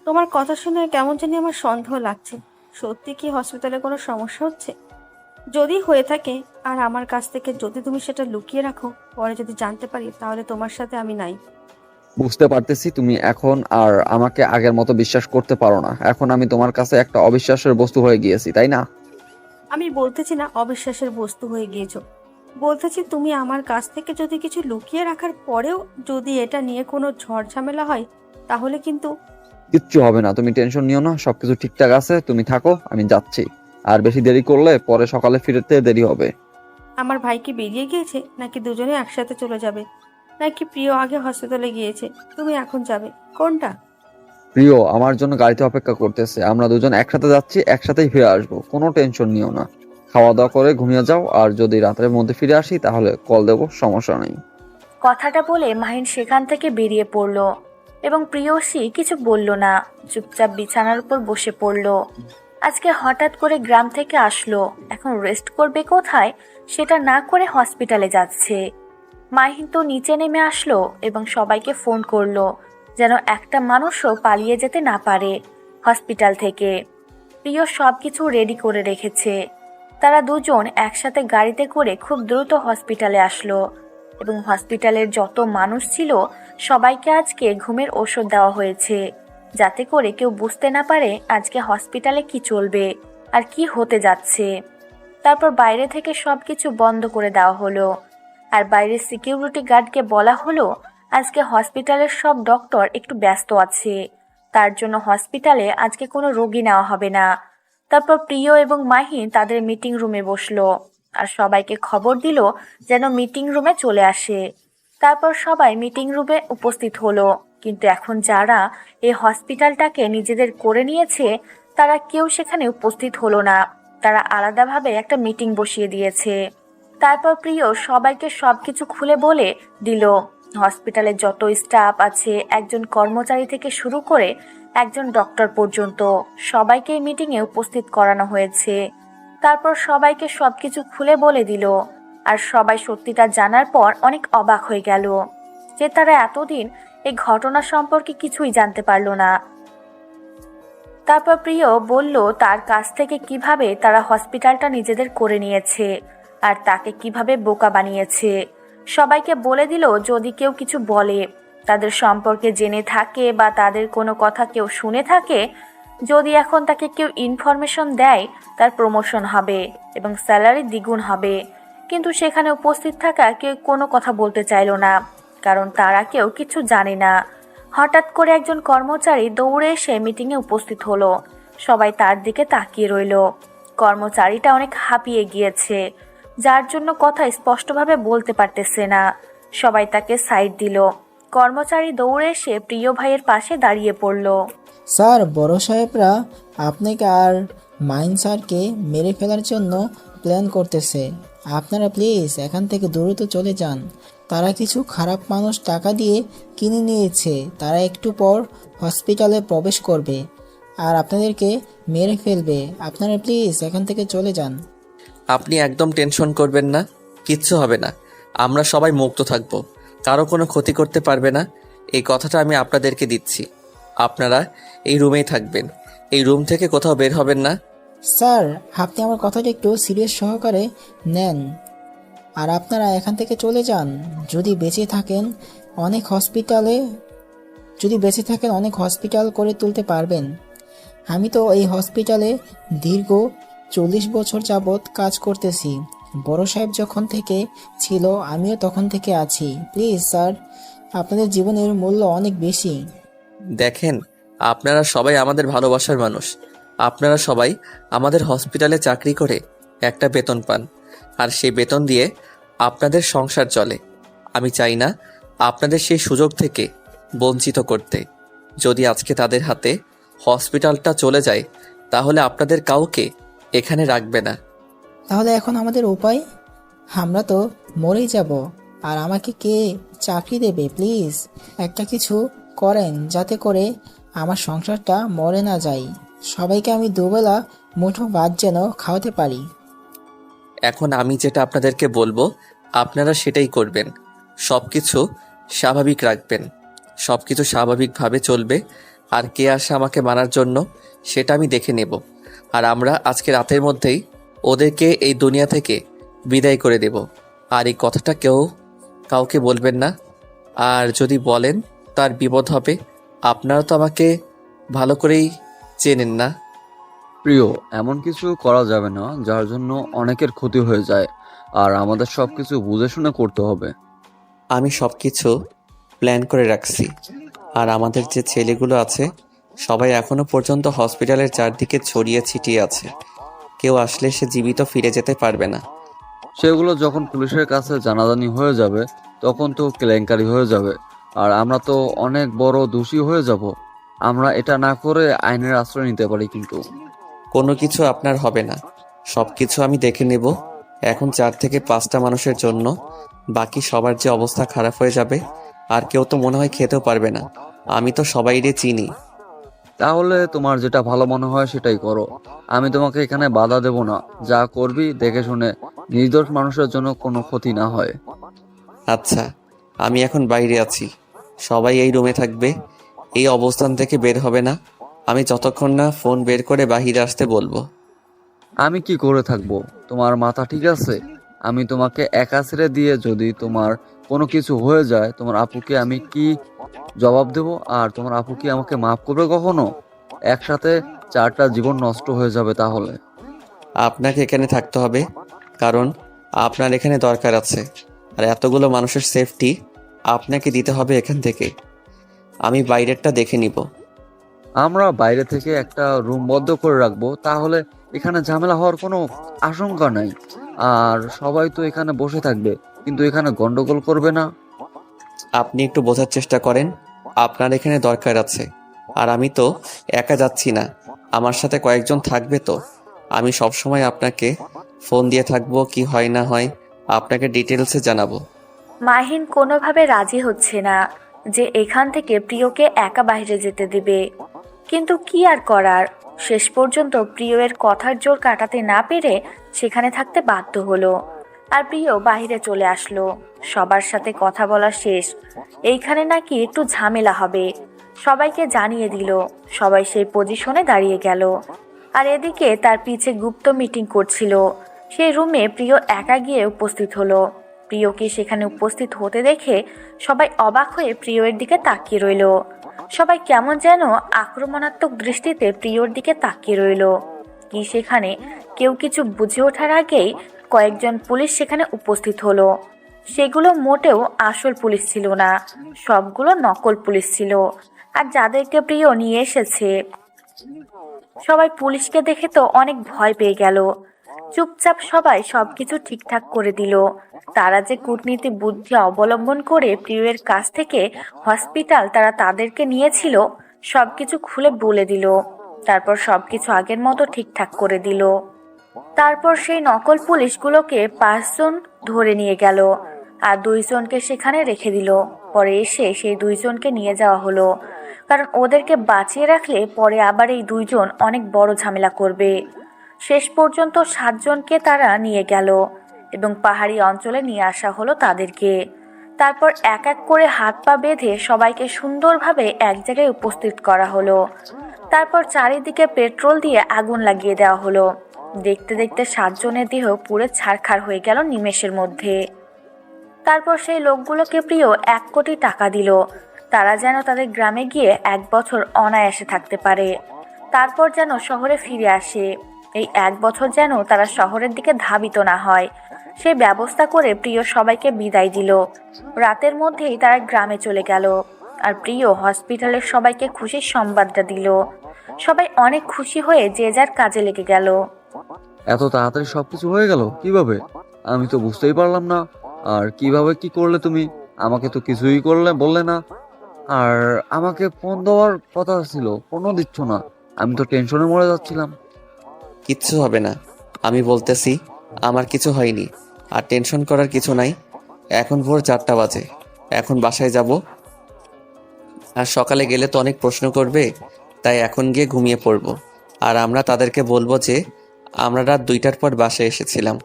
[SPEAKER 6] তোমার কথা শুনে কেমন জানি আমার সন্দেহ লাগছে। সত্যি কি হসপিটালে কোনো সমস্যা হচ্ছে? যদি হয়ে থাকে আর আমার কাছ থেকে যদি তুমি সেটা লুকিয়ে রাখো, পরে যদি জানতে পারি তাহলে তোমার সাথে আমি নাই।
[SPEAKER 5] বুঝতে পারতেছি তুমি এখন আর আমাকে আগের মতো বিশ্বাস করতে পারো না। এখন আমি তোমার কাছে একটা অবিশ্বাসের বস্তু হয়ে গিয়েছি, তাই না?
[SPEAKER 6] আমি বলতেছি না অবিশ্বাসের বস্তু হয়ে গিয়েছো, বলতেছি তুমি আমার কাছ থেকে যদি কিছু লুকিয়ে রাখার পরেও যদি এটা নিয়ে কোনো ঝড় ঝামেলা হয় তাহলে কিন্তু।
[SPEAKER 5] কিচ্ছু হবে না, তুমি টেনশন নিও না, সবকিছু ঠিকঠাক আছে। তুমি থাকো, আমি যাচ্ছি। আর বেশি দেরি করলে পরে সকালে ফিরতে দেরি হবে।
[SPEAKER 6] আমার ভাই কি বেরিয়ে গিয়েছে নাকি দুজনে একসাথে চলে যাবে? নাকি প্রিয় আগে হসপিটালে গিয়েছে তুমি এখন যাবে, কোনটা?
[SPEAKER 5] প্রিয় আমার জন্য গাড়িতে অপেক্ষা করতেছে। আমরা দুজন একসাথে যাচ্ছি, একসাথেই ফিরে আসবো। কোনো টেনশন নিও না। খাওয়া দাওয়া করে ঘুমিয়ে যাও। আর যদি রাতের মধ্যে ফিরে আসি তাহলে কল দেবো, সমস্যা নেই।
[SPEAKER 3] কথাটা বলে মাহিন সেখান থেকে বেরিয়ে পড়ল এবং প্রিয়সী কিছু বলল না, চুপচাপ বিছানার উপর বসে পড়ল। আজকে হঠাৎ করে গ্রাম থেকে আসলো, এখন রেস্ট করবে কোথায় সেটা না করে হসপিটালে যাচ্ছে। মাহিন তো নিচে নেমে আসলো এবং সবাইকে ফোন করলো যেন একটা মানুষও পালিয়ে যেতে না পারে হসপিটাল থেকে। প্রিয় সব কিছু রেডি করে রেখেছে। তারা দুজন একসাথে গাড়িতে করে খুব দ্রুত হসপিটালে আসলো এবং হসপিটালের যত মানুষ ছিল সবাইকে আজকে ঘুমের ওষুধ দেওয়া হয়েছে, যাতে করে কেউ বুঝতে না পারে আজকে হসপিটালে কি চলবে আর কি হতে যাচ্ছে। তারপর বাইরে থেকে সবকিছু বন্ধ করে দেওয়া হলো আর বাইরের সিকিউরিটি গার্ডকে বলা হলো আজকে হসপিটালের সব ডক্টর একটু ব্যস্ত আছে, তার জন্য হসপিটালে আজকে কোনো রোগী নেওয়া হবে না। তারপর প্রিয় এবং মাহিন তাদের মিটিং রুমে বসলো আর সবাইকে খবর দিল যেন মিটিং রুমে চলে আসে। তারপর সবাই মিটিং রুমে উপস্থিত হলো, কিন্তু এখন যারা এই হসপিটালটাকে নিজেদের করে নিয়েছে তারা কেউ সেখানে উপস্থিত হলো না। তারা আলাদাভাবে একটা মিটিং বসিয়ে দিয়েছে। তারপর প্রিয় সবাইকে সবকিছু খুলে বলে দিল। হসপিটালে যত স্টাফ আছে, একজন কর্মচারী থেকে শুরু করে একজন ডক্টর পর্যন্ত, সবাইকে এই মিটিংয়ে উপস্থিত করানো হয়েছে। তারপর সবাইকে সবকিছু খুলে বলে দিল আর সবাই সত্যিটা জানার পর অনেক অবাক হয়ে গেল যে তারা এতদিন এই ঘটনা সম্পর্কে কিছুই জানতে পারল না। তারপর প্রিয় বলল তার কাছ থেকে কিভাবে তারা হসপিটালটা নিজেদের করে নিয়েছে আর তাকে কিভাবে বোকা বানিয়েছে। সবাইকে বলে দিল যদি কেউ কিছু বলে, তাদের সম্পর্কে জেনে থাকে বা তাদের কোনো কথা কেউ শুনে থাকে, যদি এখন তাকে কেউ ইনফরমেশন দেয় তার প্রমোশন হবে এবং স্যালারি দ্বিগুণ হবে। কিন্তু সেখানে উপস্থিত থাকা কেউ কোনো কথা বলতে চাইল না, কারণ তারা কেউ কিছু জানে না। হঠাৎ করে একজন কর্মচারী দৌড়ে এসে মিটিংয়ে উপস্থিত হলো। সবাই তার দিকে তাকিয়ে রইল। কর্মচারীটা অনেক হাঁপিয়ে গিয়েছে, যার জন্য কথা স্পষ্টভাবে বলতে পারতেছে না। সবাই তাকে সাইড দিল। কর্মচারী দৌড়ে এসে প্রিয় ভাইয়ের পাশে দাঁড়িয়ে পড়ল।
[SPEAKER 8] স্যার, বড় সাহেবরা আপনাকে আর মাইন স্যারকে মেরে ফেলার জন্য প্ল্যান করতেছে। আপনারা প্লিজ এখান থেকে দ্রুত চলে যান। তারা কিছু খারাপ মানুষ টাকা দিয়ে কিনে নিয়েছে। তারা একটু পর হসপিটালে প্রবেশ করবে আর আপনাদেরকে মেরে ফেলবে। আপনারা প্লিজ এখান থেকে চলে যান।
[SPEAKER 4] আপনি একদম টেনশন করবেন না, কিচ্ছু হবে না। আমরা সবাই মুক্ত থাকব, কারো কোনো ক্ষতি করতে পারবে না, এই কথাটা আমি আপনাদেরকে দিচ্ছি। আপনারা এই রুমেই থাকবেন, এই রুম থেকে কোথাও বের হবেন না।
[SPEAKER 8] স্যার, আপনি আমার কথাটা একটু সিরিয়াস সহকারে নেন আর আপনারা এখান থেকে চলে যান। যদি বেঁচে থাকেন, অনেক হসপিটালে যদি বেঁচে থাকেন অনেক হসপিটাল করে তুলতে পারবেন। আমি তো এই হসপিটালে দীর্ঘ 40 বছর যাবৎ কাজ করতেছি। বড় সাহেব যখন থেকে ছিল আমিও তখন থেকে আছি। প্লিজ স্যার, আপনাদের জীবনের মূল্য অনেক বেশি।
[SPEAKER 4] দেখেন, আপনারা সবাই আমাদের ভালোবাসার মানুষ। আপনারা সবাই আমাদের হসপিটালে চাকরি করে একটা বেতন পান, আর সেই বেতন দিয়ে আপনাদের সংসার চলে। আমি চাই না আপনাদের সেই সুযোগ থেকে বঞ্চিত করতে। যদি আজকে তাদের হাতে হসপিটালটা চলে যায়, তাহলে আপনাদের কাউকে এখানে রাখবে না।
[SPEAKER 8] তাহলে এখন আমাদের উপায়? আমরা তো মরেই যাব, আর আমাকে কে চাকরি দেবে? প্লিজ একটা কিছু করেন যাতে করে আমার সংসারটা মরে না যায়। সবাইকে আমি দুবেলা মুঠো ভাত যেন খাওয়াতে পারি।
[SPEAKER 4] এখন আমি যেটা আপনাদেরকে বলবো আপনারা সেটাই করবেন। সব কিছু স্বাভাবিক রাখবেন, সব কিছু স্বাভাবিকভাবে চলবে। আর কে আসে আমাকে মারার জন্য সেটা আমি দেখে নেব। আর আমরা আজকে রাতের মধ্যেই ওদেরকে এই দুনিয়া থেকে বিদায় করে দেব। আর এই কথাটা কেউ কাউকে বলবেন না। আর যদি বলেন তার বিপদ হবে। আপনারা তো আমাকে ভালো করেই চেনেন না।
[SPEAKER 5] প্রিয়, এমন কিছু করা যাবে না যার জন্য অনেকের ক্ষতি হয়ে যায়, আর আমাদের সবকিছু বুঝে শুনে করতে হবে।
[SPEAKER 4] আমি সব কিছু প্ল্যান করে রাখছি। আর আমাদের যে ছেলেগুলো আছে সবাই এখনো পর্যন্ত হসপিটালের চারদিকে ছড়িয়ে ছিটিয়ে আছে। কেউ আসলে সে জীবিত ফিরে যেতে পারবে না।
[SPEAKER 5] সেগুলো যখন পুলিশের কাছে জানাজানি হয়ে যাবে তখন তো কেলেঙ্কারি হয়ে যাবে, আর আমরা তো অনেক বড় দোষী হয়ে যাব। আমরা এটা না করে আইনের আশ্রয় নিতে পারি, কিন্তু
[SPEAKER 4] কোনো কিছু আপনার হবে না, সব কিছু আমি দেখে নেব। এখন 4 থেকে 5টা মানুষের জন্য বাকি সবার যে অবস্থা খারাপ হয়ে যাবে, আর কেউ তো মনে হয় খেতেও পারবে না। আমি তো সবাইরে চিনি।
[SPEAKER 5] তাহলে তোমার যেটা ভালো মনে হয় সেটাই করো। আমি তোমাকে এখানে বাধা দেব না। যা করবি দেখে শুনে, নির্দোষ মানুষের জন্য কোনো ক্ষতি না হয়।
[SPEAKER 4] আচ্ছা, আমি এখন বাইরে আছি, সবাই এই রুমে থাকবে, এই অবস্থান থেকে বের হবে না। আমি যতক্ষণ না ফোন বের করে বাহিরে আসতে বলবো।
[SPEAKER 5] আমি কি করে থাকবো? তোমার মাথা ঠিক আছে? আমি তোমাকে একা ছেড়ে দিয়ে যদি তোমার কোনো কিছু হয়ে যায়, তোমার আপুকে আমি কি জবাব দেব? আর তোমার আপু কি আমাকে মাফ করবে কখনো? একসাথে 4টা জীবন নষ্ট হয়ে যাবে তাহলে।
[SPEAKER 4] আপনাকে এখানে থাকতে হবে, কারণ আপনার এখানে দরকার আছে। আর এতগুলো মানুষের সেফটি আপনাকে দিতে হবে এখান থেকে। আমি বাইরেরটা দেখে নিব।
[SPEAKER 5] আমরা বাইরে থেকে একটা রুম বদ্ধ করে রাখবো, তাহলে এখানে ঝামেলা হওয়ার কোনো আশঙ্কা নাই। আর সবাই তো এখানে বসে থাকবে, কিন্তু এখানে গন্ডগোল করবে না।
[SPEAKER 4] আপনি একটু বোঝার চেষ্টা করেন, আপনার এখানে দরকার আছে। আর আমি তো একা যাচ্ছি না, আমার সাথে কয়েকজন থাকবে। তো আমি সবসময় আপনাকে ফোন দিয়ে থাকবো, কি হয় না হয় আপনাকে ডিটেলসে জানাবো।
[SPEAKER 3] মাহিন কোনোভাবে রাজি হচ্ছে না যে এখান থেকে প্রিয়কে একা বাইরে যেতে দিবে। কিন্তু কি আর করার, শেষ পর্যন্ত প্রিয়ের কথার জোর কাটাতে না পেরে সেখানে থাকতে বাধ্য হলো। আর প্রিয় বাইরে চলে আসলো। সবার সাথে কথা বলা শেষ, এইখানে নাকি একটু ঝামেলা হবে। সবাইকে জানিয়ে দিল। সবাই সেই পজিশনে দাঁড়িয়ে গেল। আর এদিকে তার পিছে গুপ্ত মিটিং করছিল। সেই রুমে প্রিয় একা গিয়ে উপস্থিত হলো। প্রিয়কে সেখানে উপস্থিত হতে দেখে সবাই অবাক হয়ে প্রিয়ের দিকে তাকিয়ে রইল। সবাই কেমন যেন আক্রমণাত্মক দৃষ্টিতে প্রিয়র দিকে তাকিয়ে রইল। কি সেখানে কেউ কিছু বুঝে ওঠার আগেই কয়েকজন পুলিশ সেখানে উপস্থিত হলো। সেগুলো মোটেও আসল পুলিশ ছিল না, সবগুলো নকল পুলিশ ছিল। আর যাদেরকে প্রিয় নিয়ে এসেছে সবাই পুলিশকে দেখে তো অনেক ভয় পেয়ে গেল। চুপচাপ সবাই সবকিছু ঠিকঠাক করে দিল। তারা যে কূটনীতি বুদ্ধি অবলম্বন করে প্রিয়ের কাছ থেকে হসপিটাল তারা তাদেরকে নিয়েছিল সবকিছু খুলে বলে দিল। তারপর সবকিছু আগের মতো ঠিকঠাক করে দিল। তারপর সেই নকল পুলিশগুলোকে 5 জন ধরে নিয়ে গেল আর 2 জনকে সেখানে রেখে দিল। পরে এসে সেই 2 জনকে নিয়ে যাওয়া হলো, কারণ ওদেরকে বাঁচিয়ে রাখলে পরে আবার এই 2 জন অনেক বড় ঝামেলা করবে। শেষ পর্যন্ত 7 জনকে তারা নিয়ে গেল এবং পাহাড়ি অঞ্চলে নিয়ে আসা হলো তাদেরকে। তারপর এক এক করে হাত পা বেঁধে সবাইকে সুন্দরভাবে এক জায়গায় উপস্থিত করা হলো। তারপর চারিদিকে পেট্রোল দিয়ে আগুন লাগিয়ে দেওয়া হলো। দেখতে দেখতে 7 জনের দেহ পুরো ছারখার হয়ে গেল নিমেষের মধ্যে। তারপর সেই লোকগুলোকে প্রিয় 1 কোটি টাকা দিল। তারা যেন তাদের গ্রামে গিয়ে 1 বছর অনায়াসে থাকতে পারে, তারপর যেন শহরে ফিরে আসে। এই 1 বছর যেন তারা শহরের দিকে ধাবিত না হয়, সেই ব্যবস্থা করে প্রিয় সবাইকে বিদায় দিল। রাতের মধ্যেই তারা গ্রামে চলে গেল, আর প্রিয় হসপিটালের সবাইকে খুশির সংবাদটা দিল। সবাই অনেক খুশি হয়ে যে যার কাজে লেগে গেল।
[SPEAKER 5] এত তাড়াতাড়ি সবকিছু হয়ে গেল কিভাবে? আমি তো বুঝতেই পারলাম না। আর কিভাবে কি করলে তুমি? আমাকে তো কিছুই বললে না। আর আমাকে ফোন দেওয়ার কথা ছিল, ফোনও দিচ্ছ না। আমি তো টেনশনে মরে যাচ্ছিলাম।
[SPEAKER 4] কিচ্ছু হবে না, আমি বলতেছি আমার কিছু হয়নি, আর টেনশন করার কিছু নাই। এখন ভোর 4টা বাজে, এখন বাসায় যাব। আর সকালে গেলে তো অনেক প্রশ্ন করবে, তাই এখন গিয়ে ঘুমিয়ে পড়ব। আর আমরা তাদেরকে বলবো যে আমরা রাত 2টার পর বাসায় এসেছিলাম।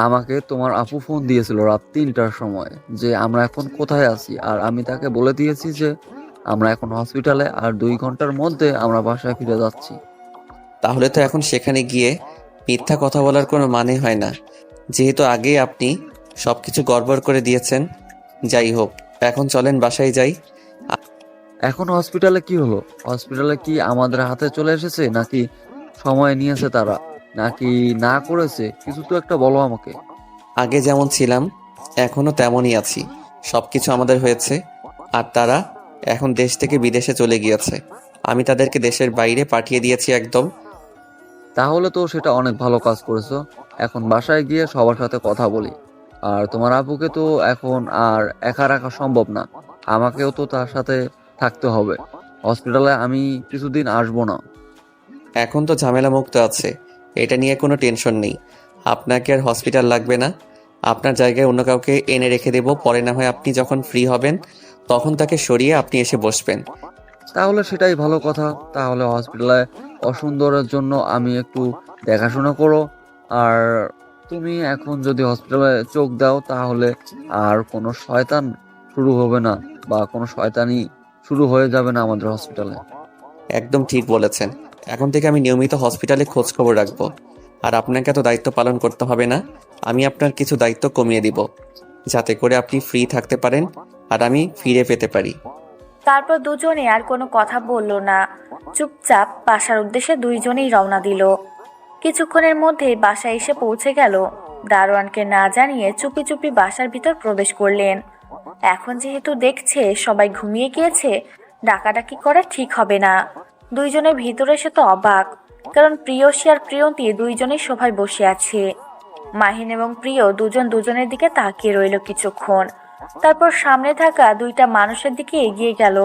[SPEAKER 5] আমাকে তোমার আপু ফোন দিয়েছিল রাত 3টার সময় যে আমরা এখন কোথায় আছি, আর আমি তাকে বলে দিয়েছি যে আমরা এখন হসপিটালে, আর 2 ঘন্টার মধ্যে আমরা বাসায় ফিরে যাচ্ছি।
[SPEAKER 4] তাহলে তো এখন সেখানে গিয়ে মিথ্যা কথা বলার কোনো মানে হয় না, যেহেতু আগেই আপনি সব কিছু গড়বড় করে দিয়েছেন। যাই হোক, এখন চলেন বাসায় যাই।
[SPEAKER 5] এখন হসপিটালে কি হলো? হসপিটালে কি আমাদের হাতে চলে এসেছে, নাকি সময় নিয়েছে তারা, নাকি না করেছে? কিছু তো একটা বলো আমাকে।
[SPEAKER 4] আগে যেমন ছিলাম এখনও তেমনই আছি, সব কিছু আমাদের হয়েছে। আর তারা এখন দেশ থেকে বিদেশে চলে গিয়েছে, আমি তাদেরকে দেশের বাইরে পাঠিয়ে দিয়েছি একদম।
[SPEAKER 5] তাহলে তো সেটা অনেক ভালো কাজ করেছো। এখন বাসায় গিয়ে সবার সাথে কথা বলি। আর তোমার আপুকে তো এখন আর একা রাখা সম্ভব না, আমাকেও তো তার সাথে থাকতে হবে। হসপিটালে আমি কিছুদিন আসবো না।
[SPEAKER 4] এখন তো ঝামেলা মুক্ত আছে, এটা নিয়ে কোনো টেনশন নেই। আপনাকে আর হসপিটাল লাগবে না, আপনার জায়গায় অন্য কাউকে এনে রেখে দেব। পরে না হয় আপনি যখন ফ্রি হবেন তখন তাকে সরিয়ে আপনি এসে বসবেন।
[SPEAKER 5] তাহলে সেটাই ভালো কথা। তাহলে হসপিটালে অসুন্দরের জন্য আমি একটু দেখাশোনা করো। আর তুমি এখন যদি হসপিটালে চোখ দাও তাহলে আর কোনো শয়তান শুরু হবে না, বা কোনো শয়তানি শুরু হয়ে যাবে না আমাদের হসপিটালে।
[SPEAKER 4] একদম ঠিক বলেছেন, এখন থেকে আমি নিয়মিত হসপিটালে খোঁজ খবর রাখবো। আর আপনাকে তো দায়িত্ব পালন করতে হবে না, আমি আপনার কিছু দায়িত্ব কমিয়ে দিব, যাতে করে আপনি ফ্রি থাকতে পারেন আর আমি ফিরে পেতে পারি।
[SPEAKER 3] তারপর দুজনে আর কোনো কথা বলল না, চুপচাপ বাসার উদ্দেশ্যে দুইজনেই রওনা দিল। কিছুক্ষণের মধ্যেই বাসায় এসে পৌঁছে গেল। দারোয়ানকে না জানিয়ে চুপি চুপি বাসার ভিতর প্রবেশ করলেন। এখন যেহেতু দেখছে সবাই ঘুমিয়ে গিয়েছে, ডাকাডাকি করা ঠিক হবে না। দুইজনের ভিতরে এসে তো অবাক, কারণ প্রিয়সী আর প্রিয়ন্তী দুইজনেই সোফায় বসে আছে। মাহিন এবং প্রিয় দুজন দুজনের দিকে তাকিয়ে রইল কিছুক্ষণ, তারপর সামনে থাকা দুইটা মানুষের দিকে এগিয়ে গেল।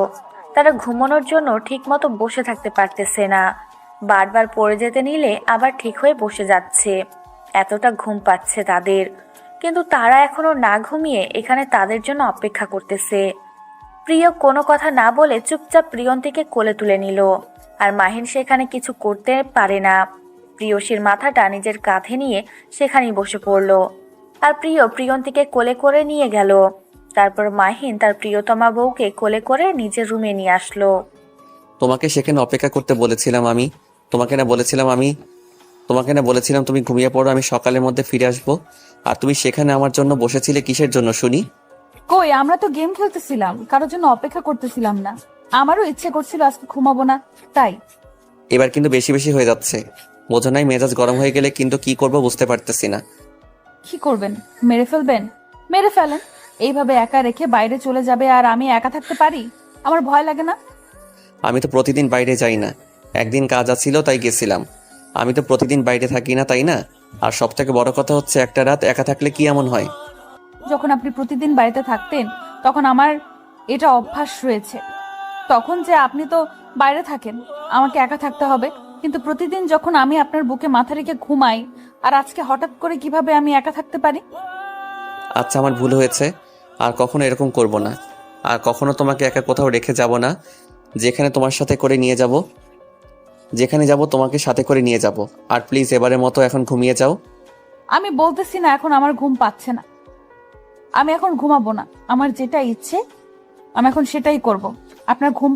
[SPEAKER 3] তারা ঘুমানোর জন্য ঠিকমতো বসে থাকতে পারতেছে না, বারবার পড়ে যেতে নিলে আবার ঠিক হয়ে বসে যাচ্ছে। এতটা ঘুম পাচ্ছে তাদের, কিন্তু তারা এখনো না ঘুমিয়ে এখানে তাদের জন্য অপেক্ষা করতেছে। প্রিয় কোনো কথা না বলে চুপচাপ প্রিয়ন্তীকে কোলে তুলে নিল, আর মাহিন সেখানে কিছু করতে পারে না। প্রিয়সীর মাথাটা নিজের কাঁধে নিয়ে সেখানেই বসে পড়ল, আর প্রিয় প্রিয়ন্তীকে কোলে করে নিয়ে গেল। তারপর মাহিন তার প্রিয়তমা বউকে কোলে করে নিজের রুমে নিয়ে আসলো।
[SPEAKER 4] তোমাকে সেখানে অপেক্ষা করতে বলেছিলাম আমি, তোমাকে না বলেছিলাম তুমি ঘুমিয়ে পড়ো, আমি সকালের মধ্যে ফিরে আসবো। আর তুমি সেখানে আমার জন্য বসেছিলে কিসের জন্য শুনি?
[SPEAKER 1] কই, আমরা তো গেম খেলতেছিলাম, কারোর জন্য অপেক্ষা করতেছিলাম না। আমারও ইচ্ছে করছিল আজকে ঘুমাবো না, তাই।
[SPEAKER 4] এবার কিন্তু বেশি বেশি হয়ে যাচ্ছে, বোঝো নাই? মেজাজ গরম হয়ে গেলে কিন্তু কি করব বুঝতে পারতেছি না।
[SPEAKER 1] কি করবেন? মেরে ফেলবেন? মেরে ফেলেন। এইভাবে একা রেখে বাইরে চলে যাবে আর আমি একা থাকতে পারি? আমার ভয় লাগে না?
[SPEAKER 4] আমি তো প্রতিদিন বাইরে যাই না, একদিন কাজ আছিল তাই গেছিলাম। আমি তো প্রতিদিন বাইরে থাকি না, তাই না? আর সব থেকে বড় কথা হচ্ছে একটা রাত একা থাকলে কি এমন হয়?
[SPEAKER 1] যখন আপনি প্রতিদিন বাড়িতে থাকতেন তখন আমার এটা অভ্যাস রয়েছে। তখন যে আপনি তো বাইরে থাকেন, আমাকে একা থাকতে হবে। কিন্তু প্রতিদিন যখন আমি আপনার বুকে মাথা রেখে ঘুমাই, আর আজকে হঠাৎ করে কিভাবে আমি একা থাকতে পারি?
[SPEAKER 4] আচ্ছা, আমার ভুল হয়েছে, আর কখনো এরকম করব না। আর কখনো তোমাকে একা কোথাও রেখে যাব না, যেখানে তোমার সাথে করে নিয়ে যাব, যেখানে যাব তোমাকে সাথে করে নিয়ে যাব। আর প্লিজ এবারের মতো এখন ঘুমিয়ে যাও।
[SPEAKER 1] আমি বলতেছি না এখন আমার ঘুম পাচ্ছে না, আমি এখন ঘুমাবো না। আমার যেটা ইচ্ছে আমি এখন সেটাই করব। আপনার ঘুম